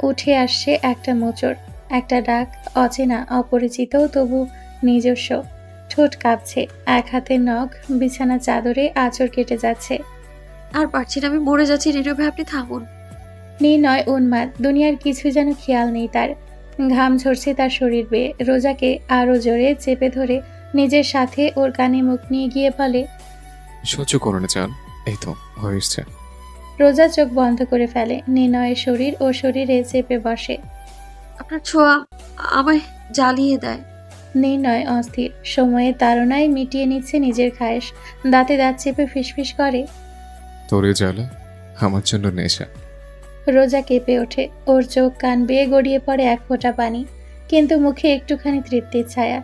উঠে আসছে একটা মোচড়, একটা ডাক, অচেনা, অপরিচিত, তবু নিজস্ব। ঠোঁট কাঁপছে, এক হাতের নখ বিছানা চাদরে আঁচড় কেটে যাচ্ছে। আর পারছি না, আমি মরে যাচ্ছি নির্ণয় ভাই, আপনি থামুন। নির্ণয় উন্মাদ, দুনিয়ার কিছু যেন খেয়াল নেই তার। ঘাম ঝরছে তার শরীর বেয়ে। রোজাকে আরো জোরে চেপে ধরে নিজের সাথে ওর কানে মুখ নিয়ে গিয়ে বলে, সহ্য করো না জান, এই তো হয়ে এসছে। রোজা চোখ বন্ধ করে ফেলে। নির্ণয়ের শরীর ও শরীরে চেপে বসে। আপনার ছোঁয়া আমায় জ্বালিয়ে দেয়। নির্ণয় অস্থির, সময়ের তাড়নায় মিটিয়ে নিচ্ছে নিজের খায়েশ। দাঁতে দাঁত চেপে ফিসফিস করে, তোরে জ্বালা আমার জন্য নেশা। রোজা কেঁপে ওঠে, ওর চোখ কান বেয়ে গড়িয়ে পড়ে এক ফোঁটা পানি, কিন্তু মুখে একটুখানি তৃপ্তির ছায়া।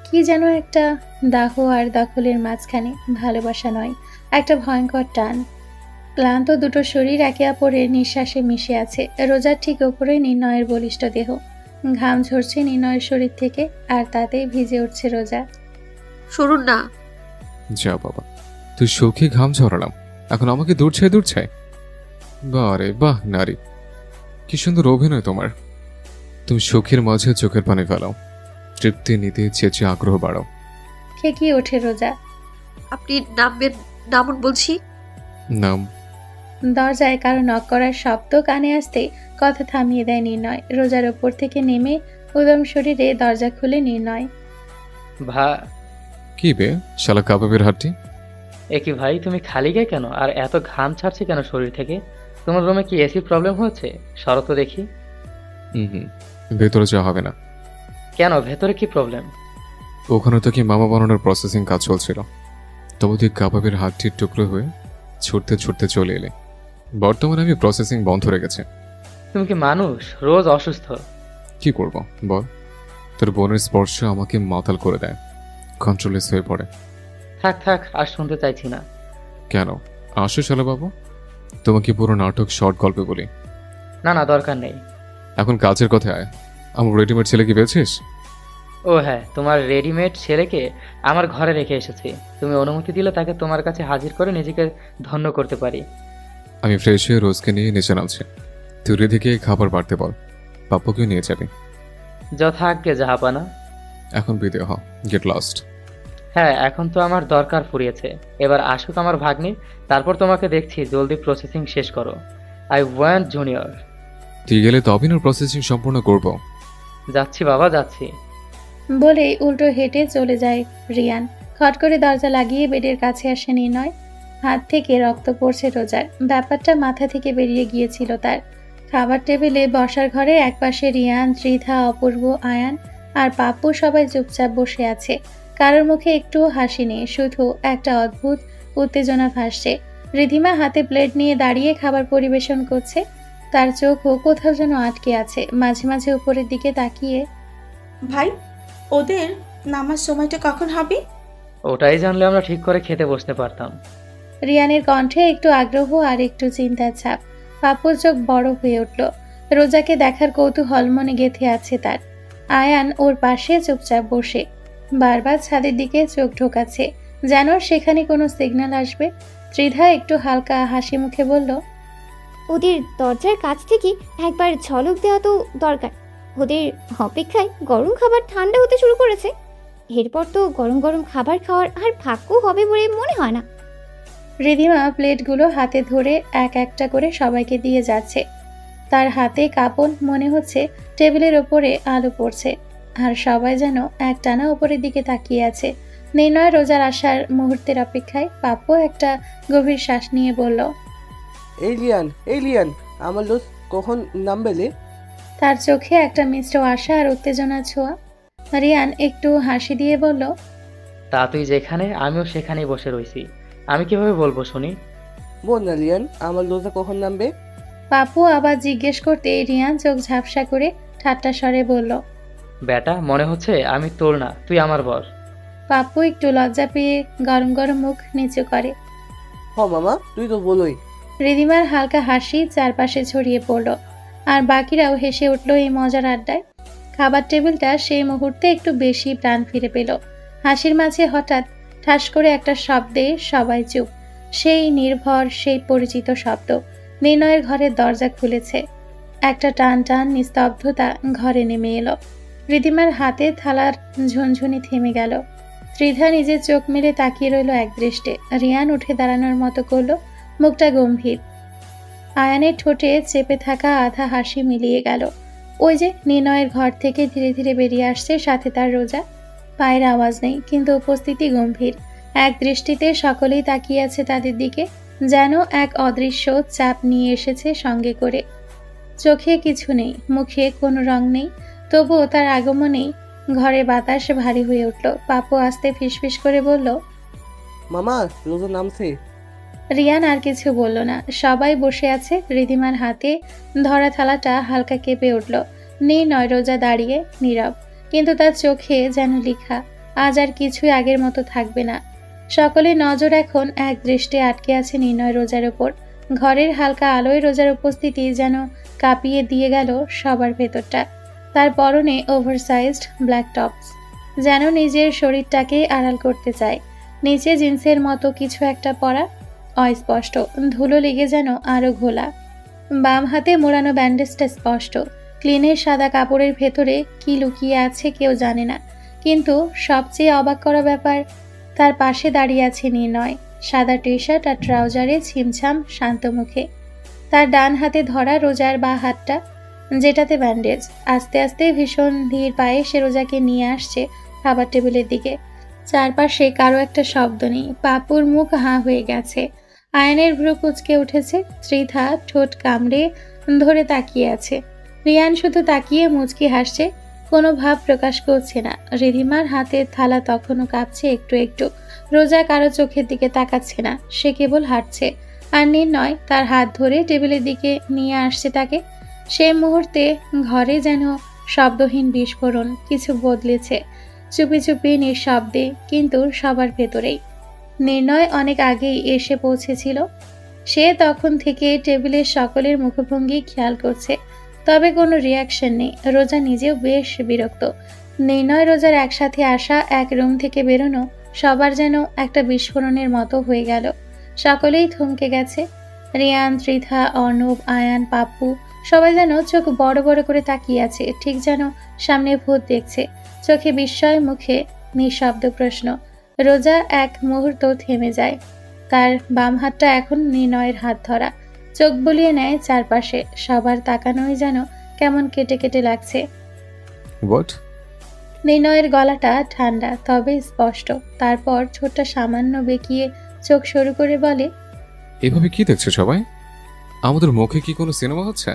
কি যেন একটা দাহ আর দখলের মাঝখানে, ভালোবাসা নয়, একটা ভয়ঙ্কর টান। ক্লান্ত দুটো শরীর একে অপরের নিঃশ্বাসে মিশে আছে। রোজার ঠিক ওপরে নির্ণয়ের বলিষ্ঠ দেহ। ঘাম ঝরছে নির্ণয়ের শরীর থেকে, আর তাতেই ভিজে উঠছে রোজা। শুনুন না। যা বাবা, তুই শোকে ঘাম ঝরালাম, এখন আমাকে দূর ছাই। বাহ রে বাহ নারী, কি সুন্দর অভিনয় তোমার। তুমি শোকের মাঝে চোখের পানি ফেলাও, তৃপ্তি নিতে চেঁচে আগ্রহ বাড়াও। খেকিয়ে ওঠে রোজা। আপনি নামবেন, নামুন বলছি। নাম। দরজায় কারো নক করার শব্দ কানে আসতে কথা থামিয়ে দেয় নির্ণয়। রোজার ওপর থেকে নেমে উদম শরীরে দরজা খুলে নির্ণয়। কি বে শালা কাবাবের হাড্ডি। একই ভাই, তুমি খালি গায়ে কেন আর এত ঘাম ছাড়ছে কেন শরীর থেকে? তোমার রুমে কি এসি প্রবলেম হচ্ছে? সরো তো দেখি। হুম, ভেতরে যাওয়া হবে না। কেন, ভেতরে কি প্রবলেম? ওখানে তো কি মামা বানানোর প্রসেসিং কাজ চলছিল, তবু তুই কাবাবের হাড্ডির টুকরো হয়ে ছুটতে ছুটতে চলে এলে। বর্তমানে আমি প্রসেসিং বন্ধ রেখেছে। তুমি কি মানুষ? রোজ অসুস্থ। কি করব বল, তোর বোনের স্পর্শ আমাকে মাতাল করে দেয়, কন্ট্রোলেস হয়ে পড়ে। থাক আর শুনতে চাইছি না। কেন আসো শালা বাবু, তোমাকে পুরো নাটক শর্ট গল্পে বলি। না দরকার নেই। এখন কাজের কথায় আয়। আমার রেডিমেড ছেলে কি পেয়েছিস? ও হ্যাঁ, তোমার রেডিমেড ছেলেকে আমার ঘরে রেখে এসেছি। তুমি অনুমতি দিলে তাকে তোমার কাছে হাজির করে নিজেকে ধন্য করতে পারি। আমি ফ্রেশ হয়ে রোজকে নিয়ে নিচে নামছি। তুই রেদিকে খাবার বাড়তে বল, পাপ্পুকেও নিয়ে যাবি। যথাজ্ঞে জাহাপানা। এখন বিদেয় হ, গেট লস্ট। হ্যাঁ, এখন তো আমার দরকার ফুরিয়েছে। এবার আসুক আমার ভাগ্নি, তারপর তোমাকে দেখছি। জলদি প্রসেসিং শেষ করো। I want junior. তুই গেলে তবেই না প্রসেসিং সম্পূর্ণ করব। যাচ্ছি বাবা, যাচ্ছি। বলেই উল্টো হেঁটে চলে যায় রিয়ান। খট করে দরজা লাগিয়ে বেডের কাছে আসে নির্ণয়। হাত থেকে রক্ত পড়ছে রোজার। ব্যাপারটা মাথা থেকে বেরিয়ে গিয়েছিল তার। খাবার টেবিলে বসার ঘরে একপাশে রিয়ান, ত্রিধা, অপূর্ব, আয়ান আর পাপ্পু সবাই চুপচাপ বসে আছে। কারোর মুখে একটুও হাসি নেই, শুধু একটা অদ্ভুত উত্তেজনা ভাসছে। রিধিমা হাতে প্লেট নিয়ে দাঁড়িয়ে খাবার পরিবেশন করছে। তার চোখও কোথাও যেন আটকে আছে, মাঝে মাঝে উপরের দিকে তাকিয়ে। ভাই, ওদের নামার সময়টা কখন হবে? ওটাই জানলে আমরা ঠিক করে খেতে বসতে পারতাম। রিয়ানের কণ্ঠে একটু আগ্রহ আর একটু চিন্তার ছাপ। পাপ্পুর চোখ বড় হয়ে উঠল। রোজাকে দেখার কৌতূহল মনে গেঁথে আছে তার। আয়ান ওর পাশে চুপচাপ বসে বারবার ছাদের দিকে চোখ ঢোকাচ্ছে, যেন সেখানে কোনো সিগন্যাল আসবে। ত্রিধা একটু হালকা হাসি মুখে বলল, ওদের দরজার কাছ থেকে একবার ঝলক দেওয়া তো দরকার। ওদের অপেক্ষায় গরম খাবার ঠান্ডা হতে শুরু করেছে। এরপর তো গরম গরম খাবার খাওয়ার আর ভাগ্য হবে বলে মনে হয় না। রিধিমা প্লেটগুলো হাতে ধরে এক একটা করে সবাইকে দিয়ে যাচ্ছে। তার হাতে কাঁপন, মনে হচ্ছে টেবিলের ওপরে আলো পড়ছে। আর সবাই যেন একটানা উপরের দিকে তাকিয়ে আছে। নির্ণয় রোজার আসার মুহূর্তের অপেক্ষায়। পাপ্পু একটা গভীর শ্বাস নিয়ে বলল, এলিয়ান আমার লোক কখন নামবেলে? তার চোখে একটা মিশ্র আশা আর উত্তেজনার ছোঁয়া। রিয়ান একটু হাসি দিয়ে বলল, তা তুই যেখানে আমিও সেখানেই বসে রইছি, আমি কিভাবে বলবো শুনি? বল না লিয়ান, আমার লোকটা কখন নামবে? পাপ্পু আবার জিজ্ঞেস করতে রিয়ান চোখ ঝাপসা করে ঠাট্টা স্বরে বলল, বেটা মনে হচ্ছে আমি তোর না, তুই আমার বর। পাপ্পু একটু লজ্জা পেয়ে গরম গরম মুখ নিচু করে। হ মামা, তুই তো বলোই। রিদিমার হালকা হাসি চারপাশে ছড়িয়ে পড়ল, আর বাকিরাও হেসে উঠল এই মজার আড্ডায়। খাবার টেবিলটা সেই মুহূর্তে একটু বেশি প্রাণ ফিরে পেল। হাসির মাঝে হঠাৎ ঠাস করে একটা শব্দে সবাই চুপ। সেই নির্ভর, সেই পরিচিত শব্দ। নির্ণয়ের ঘরের দরজা খুলেছে। একটা টান টান নিস্তব্ধতা ঘরে নেমে এলো। রিদিমার হাতে থালার ঝুনঝুনি থেমে গেল। ত্রিধা নিজের চোখ মেলে তাকিয়ে রইল একদৃষ্টে। রিয়ান উঠে দাঁড়ানোর মতো করলো, মুখটা গম্ভীর। আয়ানের ঠোঁটে চেপে থাকা আধা হাসি মিলিয়ে গেল। ওই যে নির্ণয়ের ঘর থেকে ধীরে ধীরে বেরিয়ে আসছে, সাথে তার রোজা। পায়ের আওয়াজ নেই, কিন্তু উপস্থিতি গম্ভীর। এক দৃষ্টিতে সকলেই তাকিয়ে আছে তাদের দিকে, যেন এক অদৃশ্য চাপ নিয়ে এসেছে সঙ্গে করে। চোখে কিছু নেই, মুখে কোনো রং নেই, তবুও তার আগমনেই ঘরে বাতাস ভারী হয়ে উঠল। পাপু আস্তে ফিসফিস করে বলল, মামা রোজা নামছে। রিয়ান আর কিছু বলল না। সবাই বসে আছে। রিদিমার হাতে ধরা থালাটা হালকা কেঁপে উঠল। নির্ণয় রোজা দাঁড়িয়ে নীরব, কিন্তু তার চোখে যেন লেখা, আজ আর কিছুই আগের মতো থাকবে না। সকলের নজর এখন এক দৃষ্টে আটকে আছে নির্ণয় রোজার ওপর। ঘরের হালকা আলোয় রোজার উপস্থিতি যেন কাঁপিয়ে দিয়ে গেল সবার ভেতরটা। তার পরনে ওভারসাইজড ব্ল্যাক টপস, যেন নিজের শরীরটাকে আড়াল করতে চায়। নিচে জিন্সের মতো কিছু একটা পরা, অস্পষ্ট, ধুলো লেগে যেন আরো ঘোলা। বাম হাতে মোড়ানো ব্যান্ডেজটা স্পষ্ট। ক্লিনের সাদা কাপড়ের ভেতরে কি লুকিয়ে আছে কেউ জানে না, কিন্তু সবচেয়ে অবাক করা ব্যাপার, তার পাশে দাঁড়িয়ে আছে নির্ণয়, সাদা টি শার্ট আর ট্রাউজারে ছিমছাম শান্ত মুখে। তার ডান হাতে ধরা রোজার বা হাতটা, যেটাতে ব্যান্ডেজ। আস্তে আস্তে ভীষণ ধীর পায়ে সে রোজাকে নিয়ে আসছে খাবার টেবিলের দিকে। চারপাশে কারো একটা শব্দ নেই। পাপুর মুখ হাঁ হয়ে গেছে। আয়নের ভ্রু কুঁচকে উঠেছে। ত্রিধা ঠোঁট কামড়ে ধরে তাকিয়ে আছে। রিয়ান শুধু তাকিয়ে মুচকি হাসছে, কোনো ভাব প্রকাশ করছে না। রিধিমার হাতের থালা তখনও কাঁপছে একটু একটু। রোজা কারো চোখের দিকে তাকাচ্ছে না, সে কেবল হাঁটছে। আর নির্ণয় তার হাত ধরে টেবিলের দিকে নিয়ে আসছে তাকে। সে মুহূর্তে ঘরে যেন শব্দহীন বিস্ফোরণ, কিছু বদলেছে। চুপি চুপি নিঃশব্দে, কিন্তু সবার ভেতরেই। নির্ণয় অনেক আগেই এসে পৌঁছেছিল। সে তখন থেকে টেবিলের সকলের মুখভঙ্গি খেয়াল করছে, তবে কোনো রিয়াকশন নেই। রোজা নিজেও বেশ বিরক্ত। নির্ণয় রোজার একসাথে আসা, এক রুম থেকে বেরোনো, সবার যেন একটা বিস্ফোরণের মতো হয়ে গেল। সকলেই থমকে গেছে। রিয়ান, ত্রিধা, অর্ণব, আয়ান, পাপ্পু, সবাই যেন চোখ বড় বড় করে তাকিয়ে আছে, ঠিক যেন সামনে ভূত দেখছে। চোখে বিস্ময়, মুখে নিঃশব্দ প্রশ্ন। রোজা এক মুহূর্ত থেমে যায়। তার বাম হাতটা এখন নির্ণয়ের হাত ধরা। চোখ বুলিয়ে নেয় চারপাশে। সবার তাকানোই যেন কেমন কেটে কেটে লাগছে। হোয়াট? নির্ণয়ের গলাটা ঠান্ডা তবে স্পষ্ট। তারপর ছোটটা সামান্য বেঁকিয়ে চোখ শুরু করে বলে, এভাবে কি দেখছো সবাই? আমাদের মুখে কি কোনো সিনেমা হচ্ছে?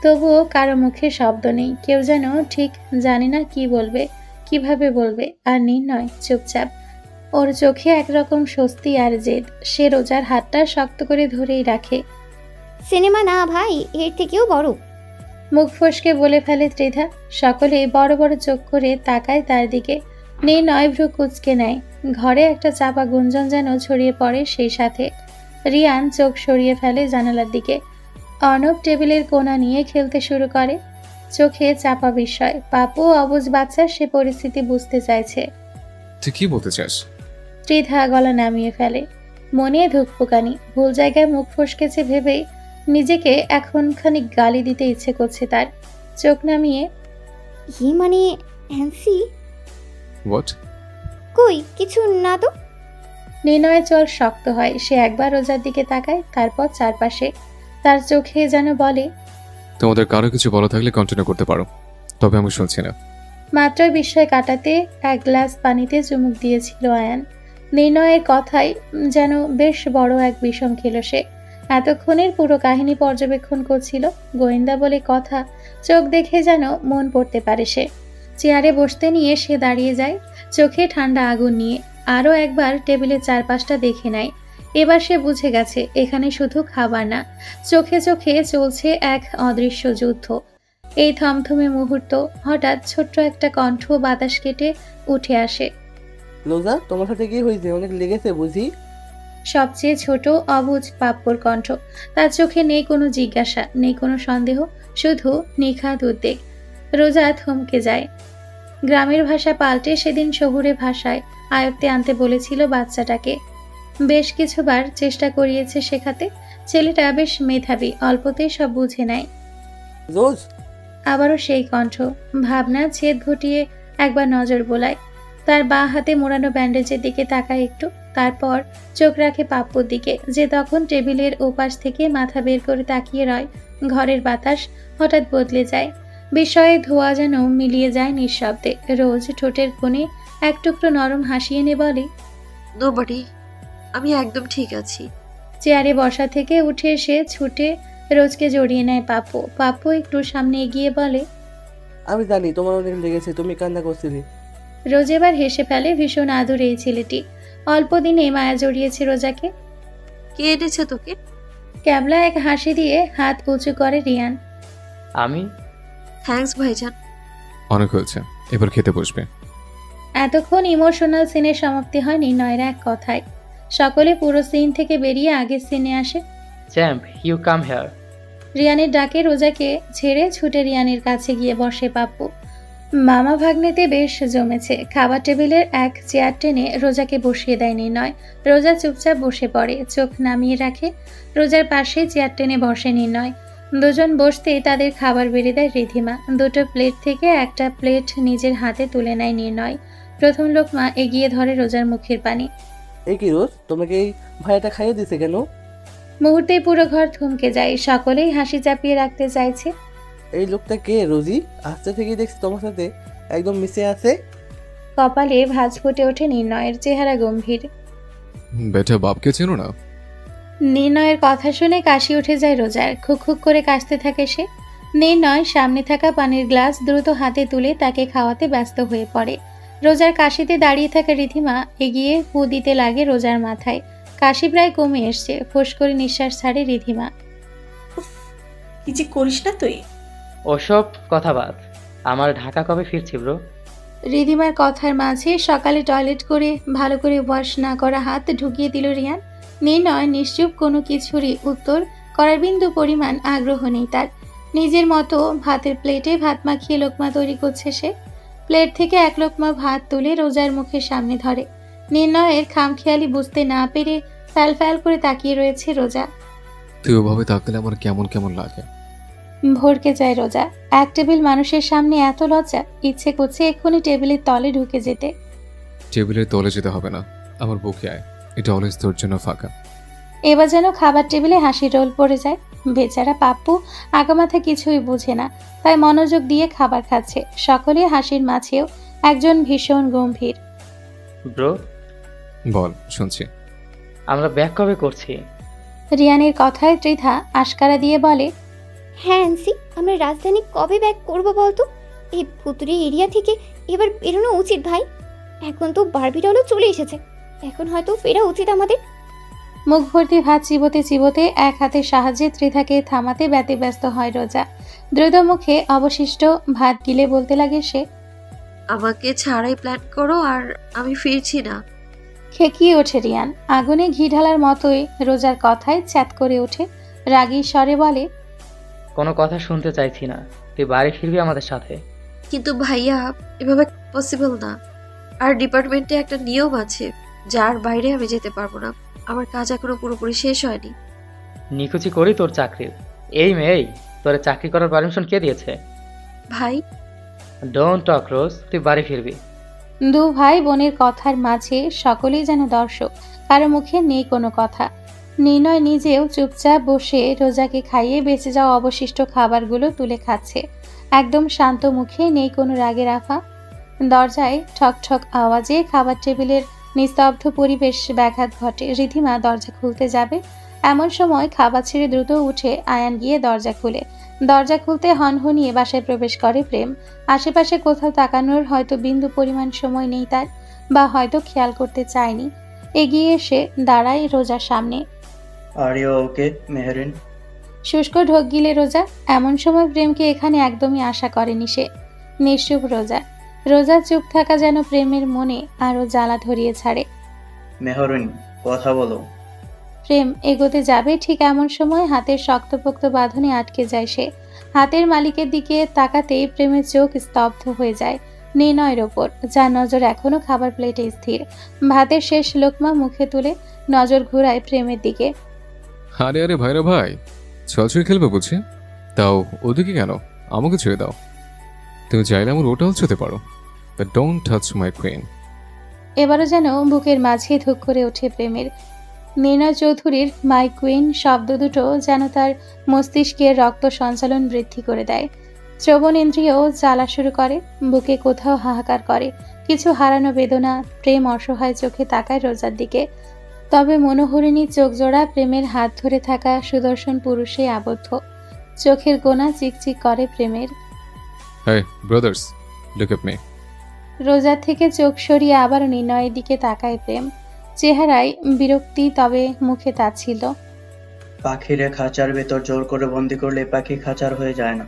তবুও কারো মুখে শব্দ নেই। কেউ যেন ঠিক জানে না কি বলবে, কিভাবে বলবে। আর নির্ণয় চুপচাপ। ওর চোখে একরকম স্বস্তি আর জেদ। সে রোজার হাতটা শক্ত করে ধরেই রাখে। সিনেমা না ভাই, এর থেকেও বড়। মুখ ফসকে বলে ফেলে ত্রিধা। সকলে বড় বড় চোখ করে তাকায় তার দিকে। নির্ণয় ভ্রু কুঁচকে নেয়। ঘরে একটা চাপা গুঞ্জন যেন ছড়িয়ে পড়ে সেই সাথে। রিয়ান চোখ সরিয়ে ফেলে জানালার দিকে। অর্ণব টেবিলের কোণা নিয়ে খেলতে শুরু করে, চোখে চাপা বিস্ময়। পাপু অবুঝ বাচ্চা, সে পরিস্থিতি বুঝতে চাইছে। তুই কি বলতে চাস? ত্রিধা গলা নামিয়ে ফেলে। মনে ধুকপুকানি, ভুল জায়গায় মুখ ফসকেছে ভেবেই নিজেকে এখন খানিক গালি দিতে ইচ্ছে করছে তার। চোখ নামিয়ে, মানে অ্যান্সি? হোয়াট? কই কিছু না তো। নির্ণয়ের চোখ শক্ত হয়। সে একবার রোজার দিকে তাকায়, তারপর চারপাশে। তার চোখে যেন বলে, তোমাদের কারো কিছু বলা থাকলে কন্টিনিউ করতে পারো, তবে আমি শুনছি না। মাত্রই বিস্ময় কাটাতে এক গ্লাস পানিতে চুমুক দিয়েছিল আয়ান। নির্ণয়ের কথাই যেন বেশ বড় এক বিষম খেল সে। এতক্ষণের পুরো কাহিনী পর্যবেক্ষণ করছিল, গোয়েন্দা বলে কথা, চোখ দেখে যেন মন পড়তে পারে সে। চেয়ারে বসতে নিয়ে সে দাঁড়িয়ে যায়, চোখে ঠান্ডা আগুন নিয়ে। আরও একবার টেবিলের চারপাশটা দেখে নেয়। এবার সে বুঝে গেছে এখানে শুধু খাবার না, চোখে চোখে চলছে এক অদৃশ্য যুদ্ধ। এই থমথমে মুহূর্ত, হঠাৎ ছোট্ট একটা কণ্ঠ বাতাস কেটে উঠে আসে। রোজা, তোমার সাথে কি হয়েছে? অনেক লেগেছে বুঝি? সবচেয়ে ছোট অবুঝ পাপ্পর কণ্ঠ। তার চোখে নেই কোনো জিজ্ঞাসা, নেই কোনো সন্দেহ, শুধু নিখাদ উদ্বেগ। রোজা থমকে যায়। গ্রামের ভাষা পাল্টে সেদিন শহুরে ভাষায় আয়ত্তে আনতে বলেছিল বাচ্চাটাকে। বেশ কিছুবার চেষ্টা করিয়েছে শেখাতে। ছেলেটা বেশ মেধাবী, অল্পতেই সব বুঝে নেয়। রোজ, আবারও সেই কণ্ঠ, ভাবনা ছেদ ঘটিয়ে একবার নজর বোলায়। তার বাঁ হাতে মোড়ানো ব্যান্ডেজের দিকে তাকায় একটু, তারপর চোখ রাখে পাপ্পুর দিকে, যে তখন টেবিলের ওপাশ থেকে মাথা বের করে তাকিয়ে রয়। ঘরের বাতাস হঠাৎ বদলে যায়, বিস্ময়ে ধোঁয়া যেন মিলিয়ে যায় নিঃশব্দে। রোজ ঠোঁটের কোণে এক টুকরো নরম হাসি এনে বলে, নোবডি, আমি একদম ঠিক আছি। চেয়ারে বসা থেকে উঠে এসে ছুটে রোজকে জড়িয়ে নেয় পাপ্পু। পাপ্পু একটু সামনে এগিয়ে বলে, আমি জানি তোমার অনেক লেগেছে, তুমি কান্না করছিলে। রোজ এবার হেসে ফেলে। ভীষণ আদর এই ছেলেটি, অল্প দিনে মায়া জড়িয়েছে রোজাকে। কে এনেছে তোকে? ক্যাবলা এক হাসি দিয়ে হাত উঁচু করে রিয়ান। আমি? থ্যাঙ্কস ভাইজান। অনেক হয়েছে, এবার খেতে বসবে। এতক্ষণ ইমোশনাল সিনের সমাপ্তি হয় নির্ণয়ের এক কথায়। সকলে পুরো সিন থেকে বেরিয়ে আগের সিনে আসে। Champ, you come here. রিয়ানের ডাকে রোজাকে ছেড়ে ছুটে রিয়ানের কাছে গিয়ে বসে পাপ্পু। মামা ভাগ্নেতে বেশ জমেছে। খাবার টেবিলের এক চেয়ার টেনে রোজাকে বসিয়ে দেয় নির্ণয়। রোজা চুপচাপ বসে পড়ে, চোখ নামিয়ে রাখে। রোজার পাশে চেয়ার টেনে বসে নির্ণয়। দুজন বসতেই তাদের খাবার বেড়ে দেয় রিধিমা। দুটো প্লেট থেকে একটা প্লেট নিজের হাতে তুলে নেয় নির্ণয়। প্রথম লোকমা এগিয়ে ধরে রোজার মুখের পানি। এই কি রোজ, তোমাকে এই ভাইয়াটা খাইয়ে দিছে কেন? মুহূর্তেই পুরো ঘর থমকে যায়, সকলেই হাসি চাপিয়ে রাখতে চাইছে। এই লোকটা কে রোজি? আসতে থেকে দেখছি তোমার সাথে একদম মিশে আছে। কপালে ভাঁজ ফুটে ওঠে নির্ণয়ের, চেহারা গম্ভীর। বেটা বাপকে চেনো না? নির্ণয়ের কথা শুনে কাশি উঠে যায় রোজার। খুক খুক করে কাশতে থাকে সে। নির্ণয় সামনে থাকা পানির গ্লাস দ্রুত হাতে তুলে তাকে খাওয়াতে ব্যস্ত হয়ে পড়ে। রোজার কাশিতে দাঁড়িয়ে থাকা রিধিমা এগিয়ে ফু দিতে লাগে রোজার মাথায়। কাশি প্রায় কমে এসছে, ফোঁস করে নিঃশ্বাস ছাড়ে রিধিমা। কি যে করিস না তুই। ওসব কথা বাদ, আমার ঢাকা কবে ফিরছি ব্রো? রিধিমার কথার মাঝে সকালে টয়লেট করে ভালো করে ওয়াশ না করা হাত ঢুকিয়ে দিল রিয়ান। নির্ণয় নিশ্চুপ, কোনো কিছুরই উত্তর করার বিন্দু পরিমাণ আগ্রহ নেই তার। নিজের মতো ভাতের প্লেটে ভাত মাখিয়ে লোকমা তৈরি করছে সে। প্লেট থেকে এক লোকমা ভাত তুলে রোজার মুখের সামনে ধরে। নির্ণয়ের খামখেয়ালি বুঝতে না পেরে ফ্যাল ফ্যাল করে তাকিয়ে রয়েছে রোজা। তুই ওভাবে তাকালে আমার কেমন কেমন লাগে। ভরকে যায় রোজা। এক টেবিল মানুষের সামনে এত লজ্জা, ইচ্ছে করছে এক্ষুনি টেবিলের তলে ঢুকে যেতে। টেবিলের তলে যেতে হবে না, আমার বুকে আয়, এটা অলওয়েজ তোর জন্য ফাঁকা। এবার যেন খাবার টেবিলে হাসির রোল পড়ে যায়। বেচারা পাপ্পু আগামাথা কিছুই বুঝে না, তাই মনোযোগ দিয়ে খাবার খাচ্ছে। সকলে হাসির মাঝেও একজন ভীষণ গম্ভীর। ব্রো, বল, শুনছি। আমরা ব্যাক কবে করছি? রিয়ানের কথায় ত্রিধা আশকারা দিয়ে বলে, হ্যাঁ অ্যান্সি, আমরা রাজধানী কবে ব্যাক করবো বলতো? এই ভুতুরে এরিয়া থেকে এবার বেরোনো উচিত ভাই। এখন তো বারবিডলও চলে এসেছে, এখন হয়তো ফেরা উচিত আমাদের। মুখ ভর্তি ভাত চিবোতে চিবোতে এক হাতের সাহায্যে ত্রিধাকে থামাতে ব্যতিব্যস্ত হয় রোজা। দ্রুত মুখে অবশিষ্ট ভাত গিলে বলতে লাগে সে, আমাকে ছাড়াই প্ল্যান করো, আর আমি ফিরছি না। খেকিয়ে ওঠে রিয়ান। আগুনে ঘি ঢালার মতোই রোজার কথায় চ্যাত করে ওঠে, রাগী স্বরে বলে, কোনো কথা শুনতে চাইছি না, তুই বাড়ি ফিরবি আমাদের সাথে। কিন্তু ভাইয়া, এভাবে পসিবল না। আর ডিপার্টমেন্টে একটা নিয়ম আছে যার বাইরে আমি যেতে পারবো না। আমার কাজ এখনো পুরোপুরি শেষ হয়নি। নিকুচি করি তোর চাকরির। এই মেয়ে, তোর চাকরি করার পারমিশন কে দিয়েছে? ভাই, ডোন্ট টক রোজ, তুই বাড়ি ফিরবি। দু ভাই বোনের কথার মাঝে সকলেই যেন দর্শক, কারো মুখে নেই কোনো কথা। নির্ণয় নিজেও চুপচাপ বসে রোজাকে খাইয়ে বেঁচে যাওয়া অবশিষ্ট খাবারগুলো তুলে খাচ্ছে। একদম শান্ত মুখে, নেই কোনো রাগের আফা। দরজায় ঠক ঠক আওয়াজে খাবার টেবিলের নিস্তব্ধ পরিবেশ ব্যাঘাত ঘটে। রিধিমা দরজা খুলতে যাবে, এমন সময় খাবার ছেড়ে দ্রুত উঠে আয়ান গিয়ে দরজা খুলে। দরজা খুলতে হনহনিয়ে বাসায় প্রবেশ করে প্রেম। আশেপাশে কোথাও তাকানোর হয়তো বিন্দু পরিমাণ সময় নেই তার, বা হয়তো খেয়াল করতে চায়নি। এগিয়ে এসে দাঁড়ায় রোজার সামনে। Are you okay Mehrin? শুষ্ক ঢোক গিলে রোজা। এমন সময় প্রেমকে এখানে একদমই আশা করেনি সে। নিশ্চুপ রোজা। রোজার চুপ থাকা যেন প্রেমের মনে আরো জ্বালা ধরিয়ে ছাড়ে। মেহরিন, কথা বলো। প্রেম এগোতে যাবে, ঠিক এমন সময় হাতের শক্তপোক্ত বাঁধনে আটকে যায় সে। হাতের মালিকের দিকে তাকাতেই প্রেমের চোখ স্তব্ধ হয়ে যায় নির্ণয়ের ওপর, যার নজর এখনো খাবার প্লেটে স্থির। ভাতের শেষ লোকমা মুখে তুলে নজর ঘুরায় প্রেমের দিকে। আরে আরে ভাইরা ভাই, ছলছুই খেলবে বুঝছি? তাও ওদিকে কেন? আমাকে ছেড়ে দাও। তুমি চাইলে আমার ওটাও ছুতে পারো, but don't touch my queen. এবারও যেন বুকের মাঝে ধুক করে ওঠে প্রেমের। নির্ণয় চৌধুরীর মাই কুইন শব্দ দুটো যেন তার মস্তিষ্কের রক্ত সঞ্চালন বৃদ্ধি করে দেয়। শ্রবণ ইন্দ্রিয় জ্বালা শুরু করে, বুকে কোথাও হাহাকার করে, কিছু হারানো বেদনা। প্রেম অসহায় চোখে তাকায় রোজার দিকে, তবে মনোহরিণী চোখ জোড়া প্রেমের হাত ধরে থাকা সুদর্শন পুরুষে আবদ্ধ। চোখের গোনা চিকচিক করে প্রেমের। Hey brothers, look at me. রোজার থেকে চোখ সরিয়ে আবার নির্ণয়ের দিকে তাকায় প্রেম। চেহারায় বিরক্তি, তবে মুখে তাচ্ছিল্য। পাখিরে খাঁচার ভেতর জোর করে বন্দি করলে পাখি খাঁচার হয়ে যায় না।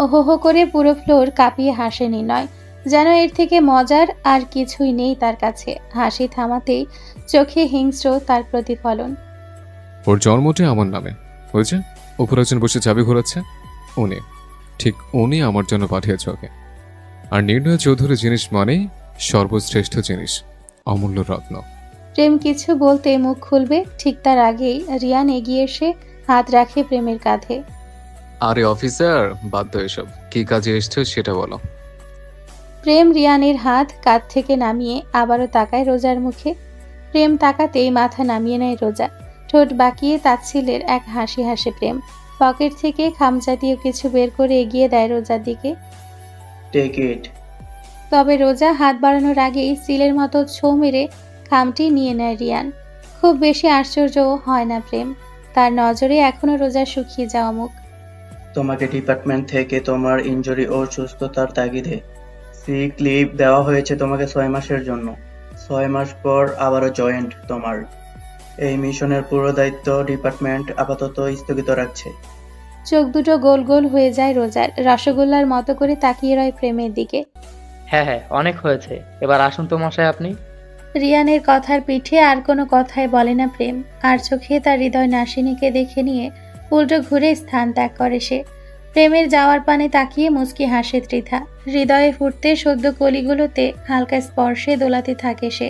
ওহো হো করে পুরো ফ্লোর কাঁপিয়ে হাসে নির্ণয়, যেন এর থেকে মজার আর কিছুই নেই তার কাছে। হাসি থামাতেই চোখে হিংস্র তার প্রতিফলন। ওর জন্মটা আমার নামে হয়েছে, উপর একজন বসে চাবি ঘোরাচ্ছে, উনি, ঠিক উনি আমার জন্য পাঠিয়েছে ওকে। আর নির্ণয় চৌধুরী জিনিস মানেই সর্বশ্রেষ্ঠ জিনিস, অমূল্য রত্ন। প্রেম কিছু বলতে মুখ খুলবে, ঠিক তার আগেই রিয়ান এগিয়ে এসে হাত রাখে প্রেমের কাঁধে। আরে অফিসার, বাদ দাও এসব, কি কাজে এসছো সেটা বলো। প্রেম রিয়ানের হাত কাঁধ থেকে নামিয়ে আবারও তাকায় রোজার মুখে। প্রেম তাকাতেই মাথা নামিয়ে নেয় রোজা, ঠোঁট বাঁকিয়ে তাচ্ছিলের এক হাসি হাসে প্রেম। পকেট থেকে খামজাতীয় কিছু বের করে এগিয়ে দেয় রোজার দিকে। Take it. তবে রোজা হাত বাড়ানোর আগেই সিলের মতো ছো মেরে খামটি নিয়ে নেয় রিয়ান। খুব বেশি আশ্চর্যও হয় না প্রেম, তার নজরে এখনো রোজা শুকিয়ে যাওয়া মুখ। তোমাকে ডিপার্টমেন্ট থেকে তোমার ইনজুরি ও সুস্থতার তাগিদে সিক লিভ দেওয়া হয়েছে তোমাকে 6 মাসের জন্য। 6 মাস পর আবারও জয়েন্ট তোমার। এই মিশনের পুরো দায়িত্ব ডিপার্টমেন্ট আপাতত স্থগিত রাখছে। চোখ দুটো গোল গোল হয়ে যায় রোজার, রসগোল্লার মতো করে তাকিয়ে রয় প্রেমের দিকে। হ্যাঁ হ্যাঁ, অনেক হয়েছে, এবার আসুন তো মশাই আপনি। রিয়ানের কথার পিঠে আর কোনো কথাই বলে না প্রেম, আর চোখে তার হৃদয় নাসিনীকে দেখে নিয়ে উল্টো ঘুরে স্থান ত্যাগ করে সে। প্রেমের যাওয়ার পানে তাকিয়ে মুচকি হাসে ত্রিধা। হৃদয়ে ফুটতে সদ্য কলিগুলোতে হালকা স্পর্শে দোলাতে থাকে সে।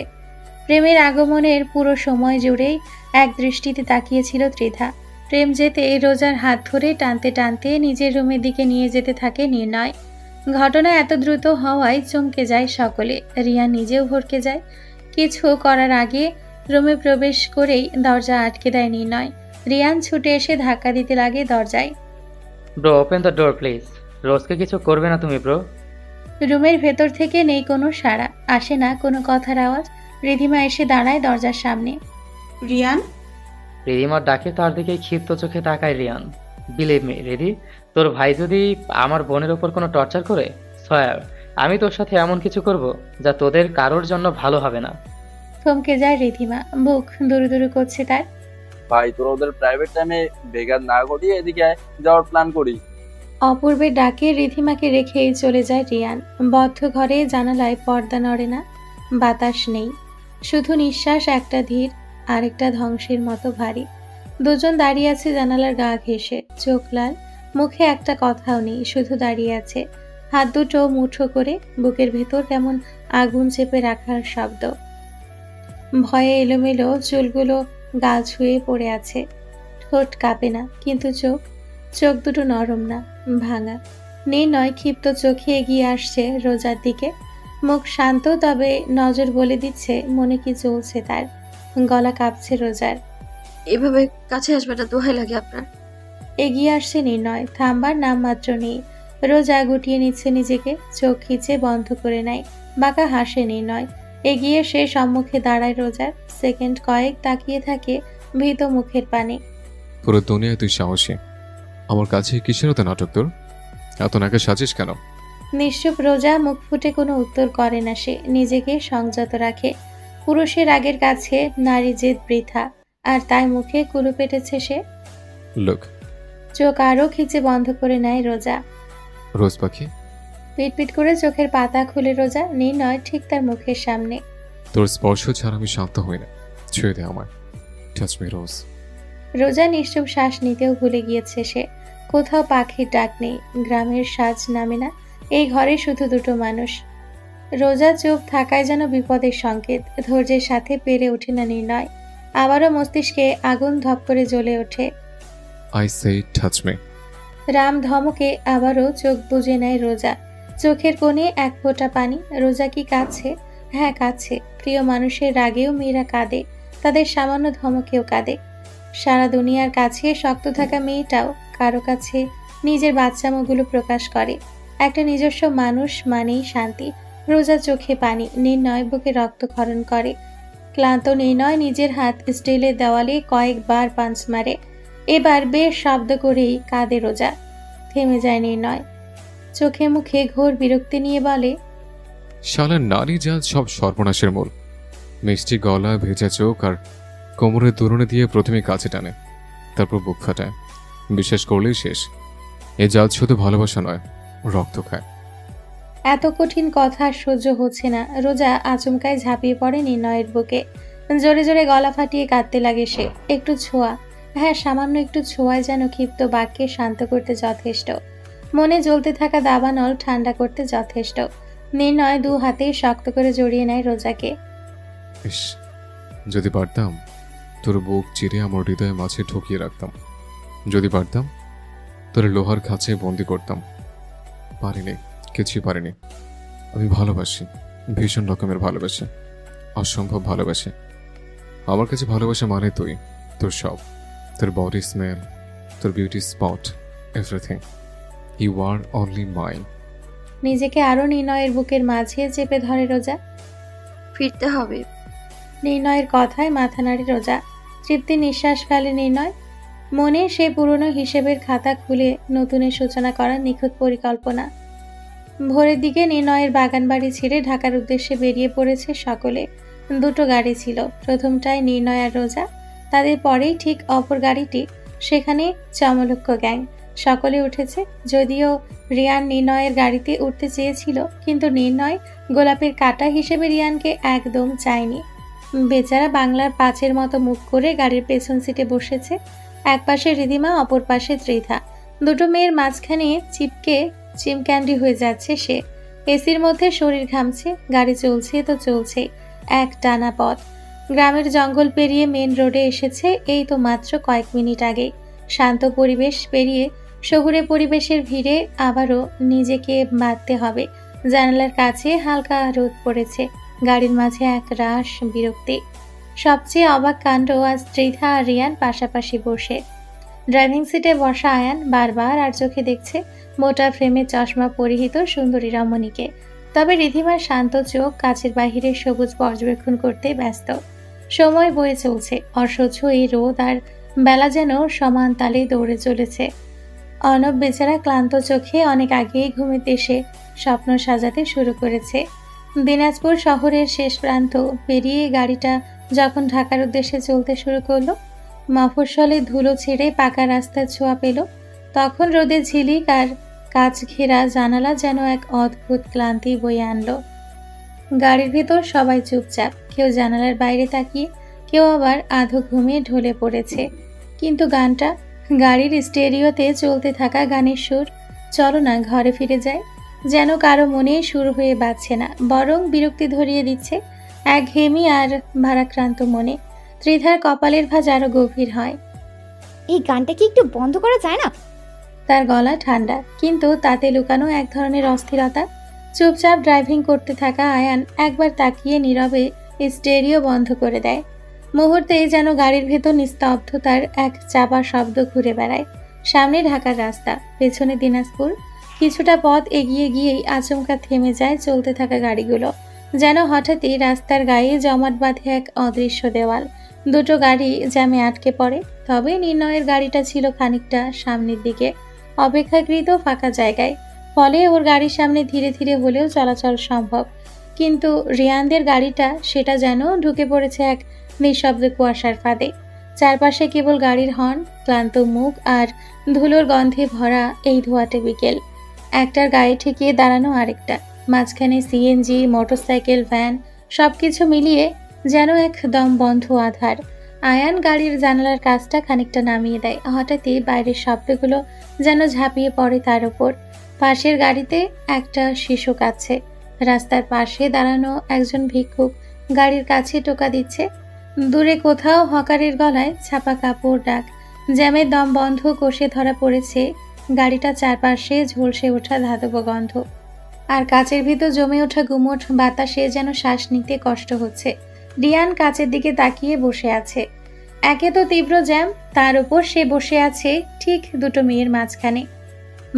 প্রেমের আগমনের পুরো সময় জুড়েই এক দৃষ্টিতে তাকিয়েছিল ত্রিধা। প্রেম যেতে রোজার হাত ধরে টানতে টানতে নিজের রুমের দিকে নিয়ে যেতে থাকে নির্ণয়। ঘটনা এত দ্রুত হওয়ায় চমকে যায় সকলে, রিয়া নিজেও ভরকে যায়। কিছু করার আগে রুমে প্রবেশ করেই দরজা আটকে দেয় নির্ণয়। রিয়ান ছুটে এসে ধাক্কা দিতে লাগে দরজায়। Bro open the door please. রোজকে কিছু করবে না তুমি ব্রো? রুমের ভেতর থেকে নেই কোনো সাড়া, আসে না কোনো কথার আওয়াজ। রিধিমা এসে দাঁড়ায় দরজার সামনে। রিয়ান, রিদিমার ডাকে তার দিকে ক্ষিপ্ত চোখে তাকায় রিয়ান। বিলিভ মি রিদি, তোর ভাই যদি আমার বোনের ওপর কোনো টর্চার করে, সয়ার আমি তোর সাথে এমন কিছু করব যা তোদের কারোর জন্য ভালো হবে না। থমকে যায় রিধিমা, বুক দুরু দুরু করছে তার। ভাই তোরা ওদের প্রাইভেট টাইমে বেগার না ঘটিয়ে এদিকে যাওয়ার প্ল্যান করি। অপূর্বের ডাকে রিধিমাকে রেখেই চলে যায় রিয়ান। বদ্ধ ঘরে জানালায় পর্দা নড়ে না, বাতাস নেই, শুধু নিঃশ্বাস একটা ধীর, আরেকটা ধ্বংসের মতো ভারী। দুজন দাঁড়িয়ে আছে জানালার গা ঘেঁষে, চোখ লাল, মুখে একটা কথাও নেই, শুধু দাঁড়িয়ে আছে, হাত দুটো মুঠো করে, বুকের ভেতর কেমন আগুন চেপে রাখার শব্দ। ভয়ে এলোমেলো চুলগুলো গা ছুঁয়ে পড়ে আছে, ঠোঁট কাঁপে না, কিন্তু চোখ দুটো নরম না, ভাঙা। নির্ণয় ক্ষিপ্ত চোখে এগিয়ে আসছে রোজার দিকে, মুখ শান্ত, তবে নজর বলে দিচ্ছে মনে কি চলছে তার। গলা কাঁপছে রোজার। এভাবে কাছে আসবে না, দোহাই লাগে আপনার। এগিয়ে আসছে নির্ণয়, থামবার নাম মাত্র নেই। রোজা গুটিয়ে নিচ্ছে নিজেকে, চোখ খিচে বন্ধ করে নেয়। বাঁকা হাসে নির্ণয়। এগিয়ে সে সম্মুখে দাঁড়ায় রোজার। সেকেন্ড কয়েক তাকিয়ে থাকে ভীত মুখের পানে। পুরো দুনিয়ায় তুই সাহসী, আমার কাছে কিসের হতে নাটক তোর? এত নাকে সাজিস কেন? নিশ্চুপ রোজা, মুখ ফুটে কোনো উত্তর করে না সে, নিজেকে সংযত রাখে। পুরুষের আগের কাছে নারী জেদ বৃথা, আর তাই মুখে কুলু পেটেছে সে। লোক চোখ আরো খিচে বন্ধ করে নেয় রোজা। রোজ পাখি, পিটপিট করে চোখের পাতা খুলে রোজা। নির্ণয় ঠিক তার মুখের সামনে। তোর স্পর্শ ছাড়া আমি শান্ত হই না, ছুঁয়ে দে আমায়, টাচ মি রোজ। রোজা নিশ্চুপ শ্বাস নিতেও ভুলে গিয়েছে সে। কোথাও পাখির ডাক নেই, গ্রামের সাজ নামে না, এই ঘরে শুধু দুটো মানুষ। রোজা চুপ থাকায় যেন বিপদের সংকেত। ধৈর্যের সাথে পেরে ওঠে না নির্ণয়। আবারও মস্তিষ্কে আগুন ধপ করে জ্বলে ওঠে। I say touch me. Ram ধমকে আবারও চোখ বুজে নেয় রোজা। চোখের কোণে এক ফোঁটা পানি। রোজা কি কাঁদছে? হ্যাঁ কাঁদছে। প্রিয় মানুষের রাগেও মেয়েরা কাঁদে, তাদের সামান্য ধমকেও কাঁদে। সারা দুনিয়ার কাছে শক্ত থাকা মেয়েটাও কারো কাছে নিজের বাচ্চামোগুলো প্রকাশ করে। একটা নিজস্ব মানুষ মানেই শান্তি। রোজা চোখে পানি, নির্ণয় বুকে রক্তক্ষরণ করে। ক্লান্ত নির্ণয় নিজের হাত স্টিলের দেওয়ালে কয়েকবার পাঞ্চ মারে। এবার বেশ শব্দ করেই কাঁদে রোজা। থেমে যায় নির্ণয়, চোখে মুখে ঘোর বিরক্তি নিয়ে বলে, শালা নারী জাত সব সর্বনাশের মূল। মিষ্টি গলা, ভেজা চোখ আর কোমরের দুরুনে দিয়ে প্রথমে কাছে টানে, তারপর বুক ফাটায়। বিশ্বাস করলেই শেষ। এ জাত শুধু ভালোবাসা নয়, রক্ত খায়। এত কঠিন কথা সহ্য হচ্ছে না। রোজা আচমকায় ঝাঁপিয়ে পড়ে নির্ণয়ের বুকে। জোরে জোরে গলা ফাটিয়ে কাঁদতে লাগে সে। একটু ছোঁয়া, হ্যাঁ সামান্য একটু ছোঁয়ায় যেন ক্ষিপ্ত বাক্যে শান্ত করতে যথেষ্ট, মনে জ্বলতে থাকা দাবানল ঠান্ডা করতে যথেষ্ট। নির্ণয় দু হাতে শক্ত করে জড়িয়ে নেয় রোজাকে। ইস, যদি পারতাম তোর বুক চিরে আমার হৃদয়ে মাঝে ঢুকিয়ে রাখতাম। যদি পারতাম তোর লোহার খাঁচে বন্দি করতাম। পারিনি, কিছুই পারিনি। আমি ভালোবাসি, ভীষণ রকমের ভালোবাসি, অসম্ভব ভালোবাসি। আমার কাছে ভালোবাসা মানে তুই, তোর সব, তোর বডি স্মেল, তোর beauty spot, everything. You are only mine. নিজেকে আরো নির্ণয়ের বুকের মাঝে চেপে ধরে রোজা। ফিরতে হবে। নির্ণয়ের কথায় মাথা নাড়ে রোজা। তৃপ্তি নিঃশ্বাস ফেলে নির্ণয়। মনে সে পুরনো হিসেবের খাতা খুলে নতুনের সূচনা করার নিখুঁত পরিকল্পনা। ভোরের দিকে নির্ণয়ের বাগান বাড়ি ছেড়ে ঢাকার উদ্দেশ্যে বেরিয়ে পড়েছে সকলে। দুটো গাড়ি ছিল, প্রথমটায় নির্ণয় আর রোজা, তাদের পরেই ঠিক অপর গাড়িটি। সেখানে চমলক্ষ গ্যাং। সকলে উঠেছে, যদিও রিয়ান নির্ণয়ের গাড়িতে উঠতে চেয়েছিল, কিন্তু নির্ণয় গোলাপের কাঁটা হিসেবে রিয়ানকে একদম চায়নি। বেচারা বাংলার পাঁচের মতো মুখ করে গাড়ির পেছন সিটে বসেছে। এক পাশে রিদিমা, অপর পাশে ত্রিধা। দুটো মেয়ের মাঝখানে চিপকে চিমক্যান্ডি হয়ে যাচ্ছে সে। এসির মধ্যে শরীর ঘামছে। গাড়ি চলছে তো চলছে, এক টানা পথ। গ্রামের জঙ্গল পেরিয়ে মেন রোডে এসেছে এই তো মাত্র কয়েক মিনিট আগে। শান্ত পরিবেশ পেরিয়ে শহুরে পরিবেশের ভিড়ে আবারও নিজেকে বাঁধতে হবে। জানালার কাছে হালকা রোদ পড়েছে, গাড়ির মাঝে এক রাশ বিরক্তি। সবচেয়ে অবাক কাণ্ড, আজ ত্রিধা আর রিয়ান পাশাপাশি বসে। ড্রাইভিং সিটে বসা আয়ান বারবার আর চোখে দেখছে মোটা ফ্রেমে চশমা পরিহিত সুন্দরী রমণীকে। তবে রিধিমার শান্ত চোখ কাছের বাহিরে সবুজ পর্যবেক্ষণ করতে ব্যস্ত। সময় বয়ে চলছে, অসহ্য এই রোদ আর বেলা যেন সমান তালে দৌড়ে চলেছে। অর্ণব বেচারা ক্লান্ত চোখে অনেক আগেই ঘুমের দেশে স্বপ্ন সাজাতে শুরু করেছে। দিনাজপুর শহরের শেষ প্রান্ত পেরিয়ে গাড়িটা যখন ঢাকার উদ্দেশ্যে চলতে শুরু করলো, মফস্বলে ধুলো ছেড়ে পাকা রাস্তার ছোঁয়া পেল, তখন রোদের ঝিলিক আর কাচ ঘেরা জানালা যেন এক অদ্ভুত ক্লান্তি বয়ে আনলো। গাড়ির ভেতর সবাই চুপচাপ, কেউ জানালার বাইরে তাকিয়ে, কেউ আবার আধো ঘুমিয়ে ঢলে পড়েছে। কিন্তু গানটা, গাড়ির স্টেরিওতে চলতে থাকা গানের সুর, চলো না ঘরে ফিরে যায়, যেন কারো মনে সুর হয়ে বাজছে না, বরং বিরক্তি ধরিয়ে দিচ্ছে একঘেয়েমি আর ভারাক্রান্ত মনে। ত্রিধার কপালের ভাঁজ আরো গভীর হয়। এই গানটা কি একটু বন্ধ করা যায় না? তার গলা ঠান্ডা, কিন্তু তাতে লুকানো এক ধরনের অস্থিরতা। চুপচাপ ড্রাইভিং করতে থাকা আয়ান একবার তাকিয়ে নীরবে স্টেরিও বন্ধ করে দেয়। মুহূর্তেই যেন গাড়ির ভেতর নিস্তব্ধতার এক চাপা শব্দ ঘুরে বেড়ায়। সামনে ঢাকার রাস্তা, পেছনে দিনাজপুর। কিছুটা পথ এগিয়ে গিয়েই আচমকা থেমে যায় চলতে থাকা গাড়িগুলো। যেন হঠাৎই রাস্তার গায়ে জমাট বাঁধে এক অদৃশ্য দেওয়াল। দুটো গাড়ি জ্যামে আটকে পড়ে। তবে নির্ণয়ের গাড়িটা ছিল খানিকটা সামনের দিকে, অপেক্ষাকৃত ফাঁকা জায়গায়। ফলে ওর গাড়ির সামনে ধীরে ধীরে হলেও চলাচল সম্ভব। কিন্তু রিয়ানদের গাড়িটা সেটা যেন ঢুকে পড়েছে এক নিঃশব্দ কুয়াশার ফাঁদে। চারপাশে কেবল গাড়ির হর্ন, ক্লান্ত মুখ আর ধুলোর গন্ধে ভরা এই ধোঁয়াটে বিকেল। একটার গায়ে ঠেকিয়ে দাঁড়ানো আরেকটা, মাঝখানে সিএনজি, মোটরসাইকেল, ভ্যান, সবকিছু মিলিয়ে যেন এক দম বন্ধ আধার। আয়ান গাড়ির জানালার কাজটা খানিকটা নামিয়ে দেয়। হঠাৎই বাইরের শব্দগুলো যেন ঝাঁপিয়ে পড়ে তার ওপর। পাশের গাড়িতে একটা শিশু কাঁদছে। রাস্তার পাশে দাঁড়ানো একজন ভিক্ষুক গাড়ির কাছে টোকা দিচ্ছে। দূরে কোথাও হকারের গলায় ছাপা কাপড় ডাক। জ্যামের দম বন্ধ কষে ধরা পড়েছে গাড়িটা চারপাশে ঝলসে ওঠা ধাতব গন্ধ। আর কাচের ভিতর জমে ওঠা গুমোট বাতাসে যেন শ্বাস নিতে কষ্ট হচ্ছে। রিয়ান কাচের দিকে তাকিয়ে বসে আছে। একে তো তীব্র জ্যাম, তার উপর সে বসে আছে ঠিক দুটো মেয়ের মাঝখানে।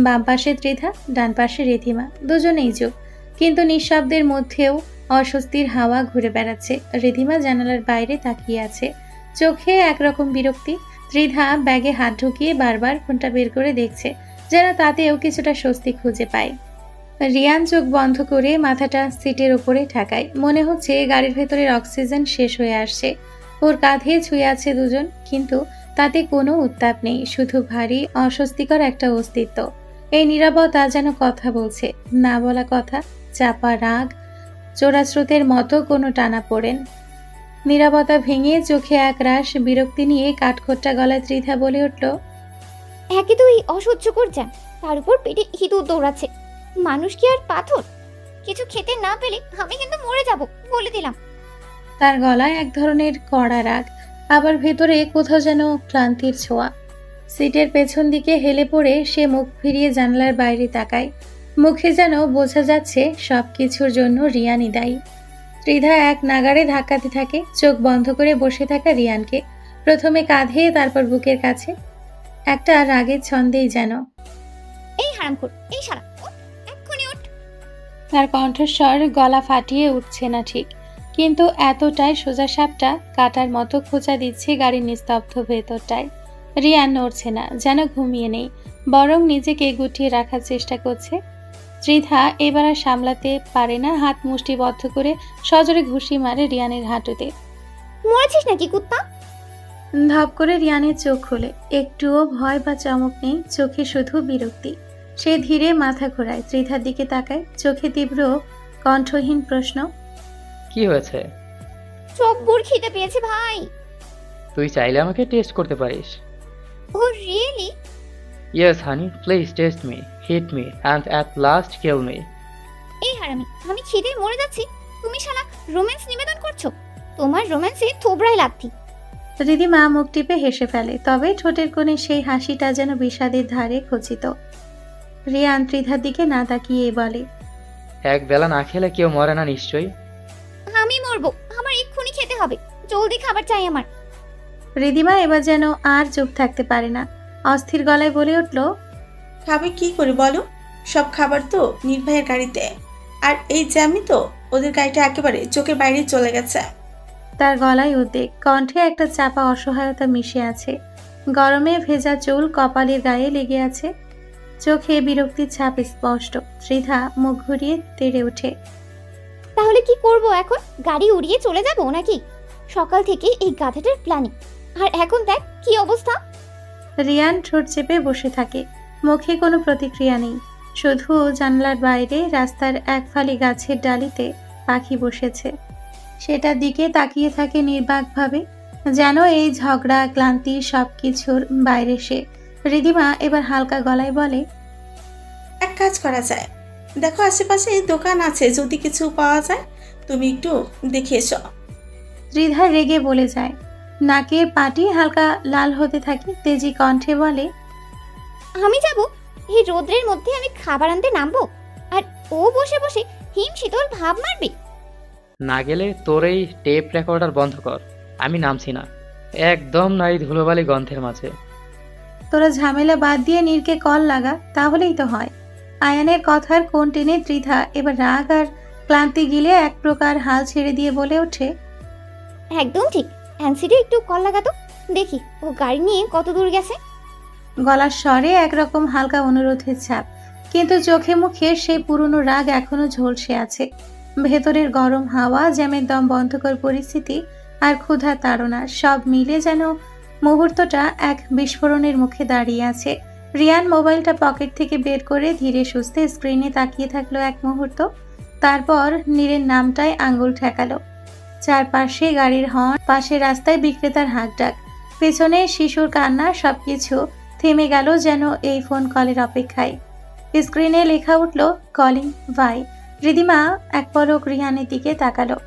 বাম পাশে ত্রিধা, ডান পাশে রিধিমা, দুজনেই চুপ। কিন্তু নিঃশব্দের মধ্যেও অস্বস্তির হাওয়া ঘুরে বেড়াচ্ছে। রিধিমা জানালার বাইরে তাকিয়ে আছে, চোখে একরকম বিরক্তি। ত্রিধা ব্যাগে হাত ঢুকিয়ে বারবার ফোনটা বের করে দেখছে, যেন তাতেও কিছুটা স্বস্তি খুঁজে পায়। রিয়ান চোখ বন্ধ করে মাথাটা সিটের উপরে ঠাকায়। মনে হচ্ছে গাড়ির ভেতরের অক্সিজেন শেষ হয়ে আসছে। ওর কাঁধে ছুঁয়ে আছে দুজন, কিন্তু তাতে কোনো উত্তাপ নেই, শুধু ভারী অস্বস্তিকর একটা অস্তিত্ব। এই নীরবতা যেন কথা বলছে, না বলা কথা, চাপা রাগ, চোরা স্রোতের মতো কোনো টানা পড়েন। নীরবতা ভেঙে চোখে একরাশ বিরক্তি নিয়ে কাঠখোট্টা গলায় ত্রিধা বলে উঠল, একে তো এই অসহ্যকর জ্যাম, তার উপর পেটে ইঁদুর দৌড়াচ্ছে। মানুষ কি আর পাথর? কিছু খেতে না পেলে আমি কিন্তু মরে যাব, বলে দিলাম। তার গলায় এক ধরনের কড়া রাগ, আবার ভেতরে কোথাও যেন ক্লান্তির ছোঁয়া। সিটের পেছন দিকে হেলে পড়ে সে মুখ ফিরিয়ে জানলার বাইরে তাকায়। মুখে যেন বোঝা যাচ্ছে সবকিছুর জন্য রিয়ানই দায়ী। ত্রিধা এক নাগাড়ে ধাক্কাতে থাকে চোখ বন্ধ করে বসে থাকা রিয়ানকে, প্রথমে কাঁধে, তারপর বুকের কাছে। একটা রাগের ছন্দেই যেন। এই হারামখোর, এই শালা, উঠ, এক্ষুনি উঠ। তার কণ্ঠস্বর গলা ফাটিয়ে উঠছে না ঠিক, কিন্তু এতটাই সোজাসাপটা কাটার মতো খোঁচা দিচ্ছে গাড়ির নিস্তব্ধ ভেতরটায়। রিয়ান নড়ছে না, যেন ঘুমিয়ে নেই, বরং নিজেকে গুটিয়ে রাখার চেষ্টা করছে। ত্রিধা এবার আর সামলাতে পারে না, হাত মুষ্টিবদ্ধ করে সজোরে ঘুষি মারে রিয়ানের হাঁটুতে। মরেছিস নাকি কুত্তা? ধপ করে রিয়ানের চোখ খোলে। একটুও ভয় বা চমক নেই, চোখে শুধু বিরক্তি। সে ধীরে মাথা ঘোরায়, ত্রিধার দিকে তাকায়, চোখে তীব্র কণ্ঠহীন প্রশ্ন, কি হয়েছে? চব্বুর খিদে পেয়েছে ভাই। তুই চাইলে আমাকে টেস্ট করতে পারিস। Oh really? Yes honey, please test me, hit me and at last kill me. এই হারামি, আমি খিদে মরে যাচ্ছি, তুমি শালা রোম্যান্স নিবেদন করছো? তোমার রোম্যান্সে থোবড়াই লাথি। রিধিমা মুখ টিপে হেসে ফেলে, তবে ঠোঁটের কোণে সেই হাসিটা যেন বিষাদের ধারে খচিত। রিয়ান ত্রিধার দিকে না তাকিয়ে বলে, এক বেলা না খেলে কেউ মরে না নিশ্চয়ই। আমি মরবো, আমার এক্ষুনি খেতে হবে, জলদি খাবার চাই আমার। রিধিমা এবার যেন আর চুপ থাকতে পারে না, অস্থির গলায় বলে উঠল, খাবে কি করে বলো? সব খাবার তো নির্ভয়ের গাড়িতে, আর এই জ্যামই তো ওদের গাড়িটা একেবারে চোখের বাইরে চলে গেছে। তার গলায় উদ্বেগ, কণ্ঠে একটা চাপা অসহায়তা মিশে আছে। গরমে ভেজা চুল কপালের গায়ে লেগে আছে, চোখে বিরক্তির ছাপ স্পষ্ট। ত্রিধা মুখ ঘুরিয়ে তেড়ে ওঠে। তাহলে কি করব এখন? গাড়ি উড়িয়ে চলে যাব নাকি? সকাল থেকে এই গাধাটার প্ল্যানিং, আর এখন দেখ কি অবস্থা। রিয়ান ঠোঁট চেপে বসে থাকে, মুখে কোনো প্রতিক্রিয়া নেই, শুধু জানলার বাইরে রাস্তার এক ফালি গাছের ডালিতে পাখি বসেছে। সেটার দিকে তাকিয়ে থাকে নির্বাকভাবে, যেন এই ঝগড়া, ক্লান্তি সবকিছুর বাইরে সে। রিধিমা এবার হালকা গলায় বলে, এক কাজ করা যায়, দেখো আশেপাশে দোকান আছে, যদি কিছু পাওয়া যায় তুমি একটু দেখে এসো। ত্রিধা রেগে বলে যায়, নাকের পাটি হালকা লাল হতে থাকে, তেজি কণ্ঠে বলে, আমি যাব? এই রোদ্রের মধ্যে আমি খাবার আনতে নামবো, আর ও বসে বসে হিম শীতল ভাব মারবে? না গেলে তোর এই টেপ রেকর্ডার বন্ধ কর, আমি নামছি না, একদম নাই ধুলোবালি গন্ধের মাঝে। তোরা ঝামেলা বাদ দিয়ে নীরকে কল লাগা, তাহলেই তো হয়। আয়ানের কথার কোন টেনে ত্রিধা এবার রাগ আর ক্লান্তি গিলে এক প্রকার হাল ছেড়ে দিয়ে বলে ওঠে, একদম ঠিক। অ্যান্সিডে একটু কল লাগাতো, দেখি ও গাড়ি নিয়ে কত দূর গেছে। গলার স্বরে একরকম হালকা অনুরোধের ছাপ, কিন্তু চোখে মুখে সেই পুরনো রাগ এখনো ঝলসে আছে। ভেতরের গরম হাওয়া, জ্যামের দম বন্ধকর পরিস্থিতি আর ক্ষুধার তাড়না সব মিলে যেন মুহূর্তটা এক বিস্ফোরণের মুখে দাঁড়িয়ে আছে। রিয়ান মোবাইলটা পকেট থেকে বের করে ধীরে সুস্থে স্ক্রিনে তাকিয়ে থাকলো এক মুহূর্ত, তারপর নীরের নামটায় আঙ্গুল ঠেকালো। চারপাশে গাড়ির হর্ন, পাশে রাস্তায় বিক্রেতার হাঁকডাক, পেছনে শিশুর কান্না, সবকিছু থেমে গেল যেন এই ফোন কলের অপেক্ষায়। স্ক্রিনে লেখা উঠল কলিং ভাই। রিদিমা এক পলক রিয়ানের দিকে তাকালো,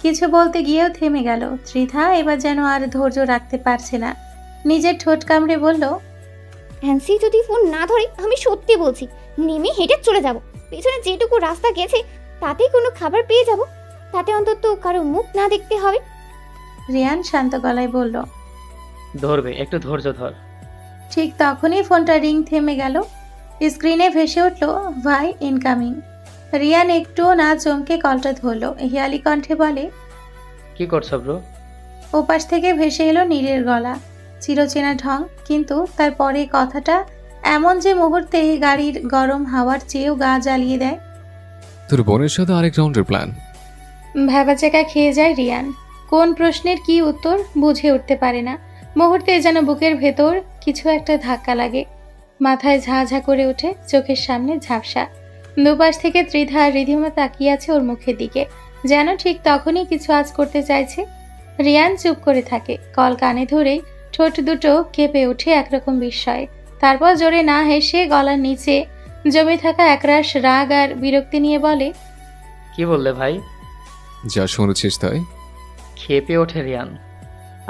কিছু বলতে গিয়েও থেমে গেল। ত্রিধা এবার যেন আর ধৈর্য রাখতে পারছে না, নিজের ঠোঁট কামড়ে বলল, হ্যান্সি যদি ফোন না ধরে আমি সত্যি বলছি নেমে হেঁটে চলে যাব। পেছনে যেটুকু রাস্তা গেছে তাতেই কোনো খাবার পেয়ে যাব, তাতে অন্তত কারো মুখ না দেখতে হবে। রিয়ান শান্ত গলায় বলল, ধরবে, একটু ধৈর্য ধর। ঠিক তখনই ফোনটা রিং থেমে গেল। স্ক্রিনে ভেসে উঠল ভাই ইনকামিং। রিয়ান একটুও না চমকে কলটা ধরলো, হিয়ালি কণ্ঠে বলে, কি করছো ব্রো? ওপাশ থেকে ভেসে এলো নীরের গলা, চিরচেনা ঢং, কিন্তু তারপরে কথাটা এমন যে মুহূর্তে গাড়ির গরম হাওয়ার চেয়েও গা জ্বালিয়ে দেয়। তোর বোনের সাথে আরেক রাউন্ডের প্ল্যান। ভ্যাবাচাকা খেয়ে যায় রিয়ান, কোন প্রশ্নের কি উত্তর বুঝে উঠতে পারে না। মুহূর্তে যেন বুকের ভেতর কিছু একটা ধাক্কা লাগে, মাথায় ঝাঁ ঝাঁ করে ওঠে, চোখের সামনে ঝাপসা। দুপাশ থেকে ত্রিধা আর রিধিমা তাকিয়ে আছে ওর মুখের দিকে, যেন ঠিক তখনই কিছু আজ করতে চাইছে। রিয়ান চুপ করে থাকে, কল কানে ধরেই ঠোঁট দুটো কেঁপে ওঠে একরকম বিস্ময়ে, তারপর জোরে না হেসে গলার নিচে জমে থাকা একরাশ রাগ আর বিরক্তি নিয়ে বলে, কি বললে ভাই? যা শুনেছিস তাই। খেপে ওঠে রিয়ান,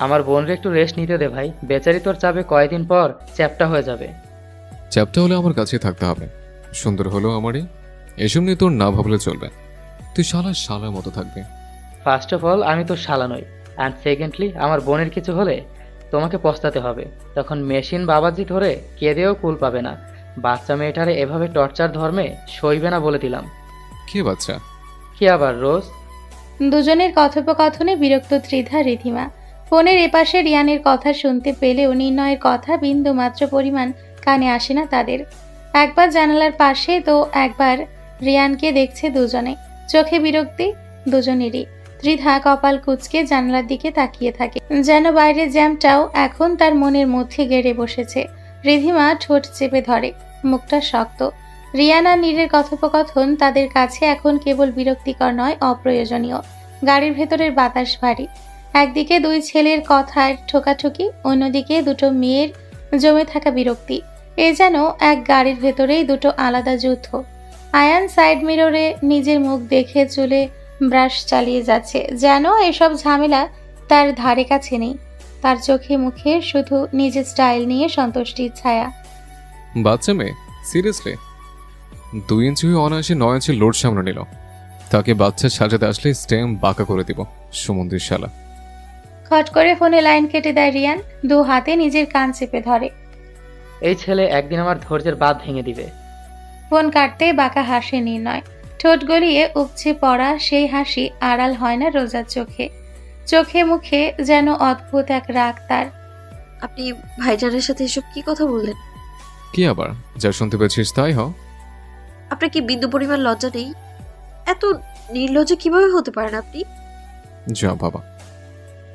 আমার বোনরে একটু রেস্ট নিতে দে ভাই, বেচারি তোর চাপে কয়েকদিন পর চ্যাপটা হয়ে যাবে। চ্যাপটা হলে আমার কাছে থাকতে হবে, সুন্দর হলো আমারই, এসব নিয়ে তোর না ভাবলে চলবে। তুই শালার মতো থাকবে। ফার্স্ট অফ অল আমি তো শালা নই, অ্যান্ড সেকেন্ডলি আমার বোনের কিছু হলে তোমাকে পস্তাতে হবে, তখন মেশিন বাবাজি ধরে কেঁদেও কুল পাবে না। বাচ্চা মেয়েটারে এভাবে টর্চার ধর্মে সইবে না বলে দিলাম। কে বাচ্চা? কি আবার রোজ? দুজনের কথোপকথনে বিরক্ত ত্রিধা রিধিমা। ফোনের এপাশে রিয়ানের কথা শুনতে পেলেও নির্ণয়ের কথা বিন্দু মাত্র পরিমাণ কানে আসে না তাদের। একবার জানালার পাশে তো একবার রিয়ানকে দেখছে দুজনে, চোখে বিরক্তি দুজনেরই। ত্রিধা কপাল কুঁচকে জানালার দিকে তাকিয়ে থাকে, যেন বাইরের জ্যামটাও এখন তার মনের মধ্যে গেড়ে বসেছে। রিধিমা ঠোঁট চেপে ধরে, মুখটা শক্ত। রিয়ান আর নীরের কথোপকথন তাদের কাছে এখন কেবল বিরক্তিকর নয়, অপ্রয়োজনীয়। গাড়ির ভেতরের বাতাস ভারী, একদিকে দুই ছেলের কথার ঠোকাঠুকি, অন্যদিকে দুটো মেয়ের জমে থাকা বিরক্তি। এ যেন এক গাড়ির ভেতরেই দুটো আলাদা যুদ্ধ। আয়ান সাইড মিররে নিজের মুখ দেখে চুলে ব্রাশ চালিয়ে যাচ্ছে, যেন এসব ঝামেলা তার ধারে কাছে নেই। তার চোখে মুখে শুধু নিজের স্টাইল নিয়ে সন্তুষ্টির ছায়া। বাচ্চা মেয়ে, সিরিয়াসলি? 2 ইঞ্চি হয়ে অনায়াসে 9 ইঞ্চি লোড সামনে নিল, তাকে বাচ্চা সাজাতে আসলে স্টেম বাঁকা করে দিব, সমুদ্রের শালা। খট করে ফোনে লাইন কেটে দেয় রিয়ান, দু হাতে নিজের কান চেপে ধরে। এই ছেলে একদিন আমার ধৈর্যের বাঁধ ভেঙে দিবে। ফোন কাটতে বাঁকা হাসি নির্ণয়, ঠোঁট গলিয়ে উপচে পড়া সেই হাসি আড়াল হয় না রোজার চোখে। চোখে মুখে যেন অদ্ভুত এক রাগ তার। আপনি ভাইজানের সাথে এসব কি কথা বললেন? কি আবার? যা শুনতে পেয়েছিস তাই হ। আপনার কি বিন্দু পরিমাণ লজ্জা নেই? এত নির্লজ্জ কিভাবে হতে পারেন আপনি? যা বাবা,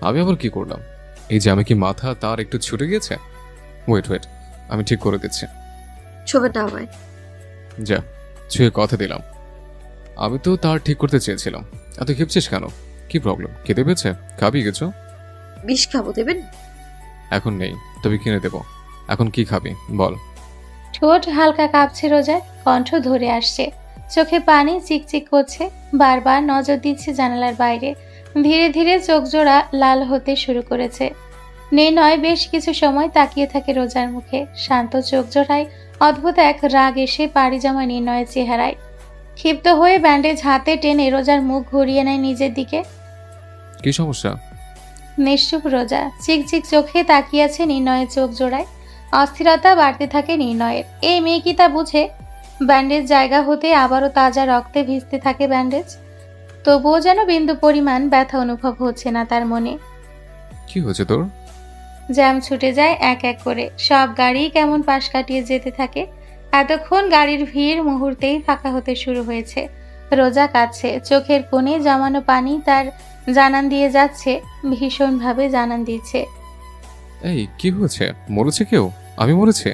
আমি আবার কি করলাম? এই যে আমি কি মাথা তার একটু ছুটে গিয়েছে? ওয়েট, আমি ঠিক করে দিচ্ছি। ছবেন না আমায়। যা, ছুঁয়ে কথা দিলাম। আমি তো তার ঠিক করতে চেয়েছিলাম। এত খেপছিস কেন? কি প্রবলেম? খেতে পেয়েছে? খাবি কিছু? বিষ খাবো, দেবেন? এখন নেই, তবে কিনে দেব। এখন কি খাবি বল? ঠোঁট হালকা কাঁপছে রোজার, কণ্ঠ ধরে আসছে, চোখে পানি চিকচিক করছে, বারবার নজর দিচ্ছে জানালার বাইরে। ধীরে ধীরে চোখ জোড়া লাল হতে শুরু করেছে। নির্ণয় বেশ কিছু সময় তাকিয়ে থাকে রোজার মুখে, শান্ত চোখ জোড়ায় অদ্ভুত এক রাগ এসে পাড়ি জমা নির্ণয়ের চেহারায়। ক্ষিপ্ত হয়ে ব্যান্ডেজ হাতে টেনে রোজার মুখ ঘুরিয়ে নেয় নিজের দিকে। কি সমস্যা? নিশ্চুপ রোজা, চিকচিক চোখে তাকিয়ে আছে নির্ণয়ের চোখ জোড়ায়। অস্থিরতা বাড়তে থাকে নির্ণয়ের। এই মেয়ে কি তা বুঝে? ব্যান্ডেজ জায়গা হতে আবারও তাজা রক্তে ভিজতে থাকে ব্যান্ডেজ। তবুও যেন বিন্দু পরিমাণ ব্যথা অনুভব হচ্ছে না তার মনে। কি হয়েছে তোর? জ্যাম ছুটে যায় এক এক করে, সব গাড়ি কেমন পাশ কাটিয়ে যেতে থাকে। এতক্ষণ গাড়ির ভিড় মুহূর্তেই ফাঁকা হতে শুরু হয়েছে। রোজা কাঁদছে, চোখের কোণে জমানো পানি তার জানান দিয়ে যাচ্ছে, ভীষণভাবে জানান দিচ্ছে। এই কি হয়েছে? মরেছে কেউ? আমি মরেছে?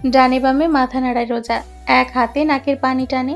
ডানে বামে মাথা নাড়ায় রোজা, এক হাতে নাকের পানি টানে।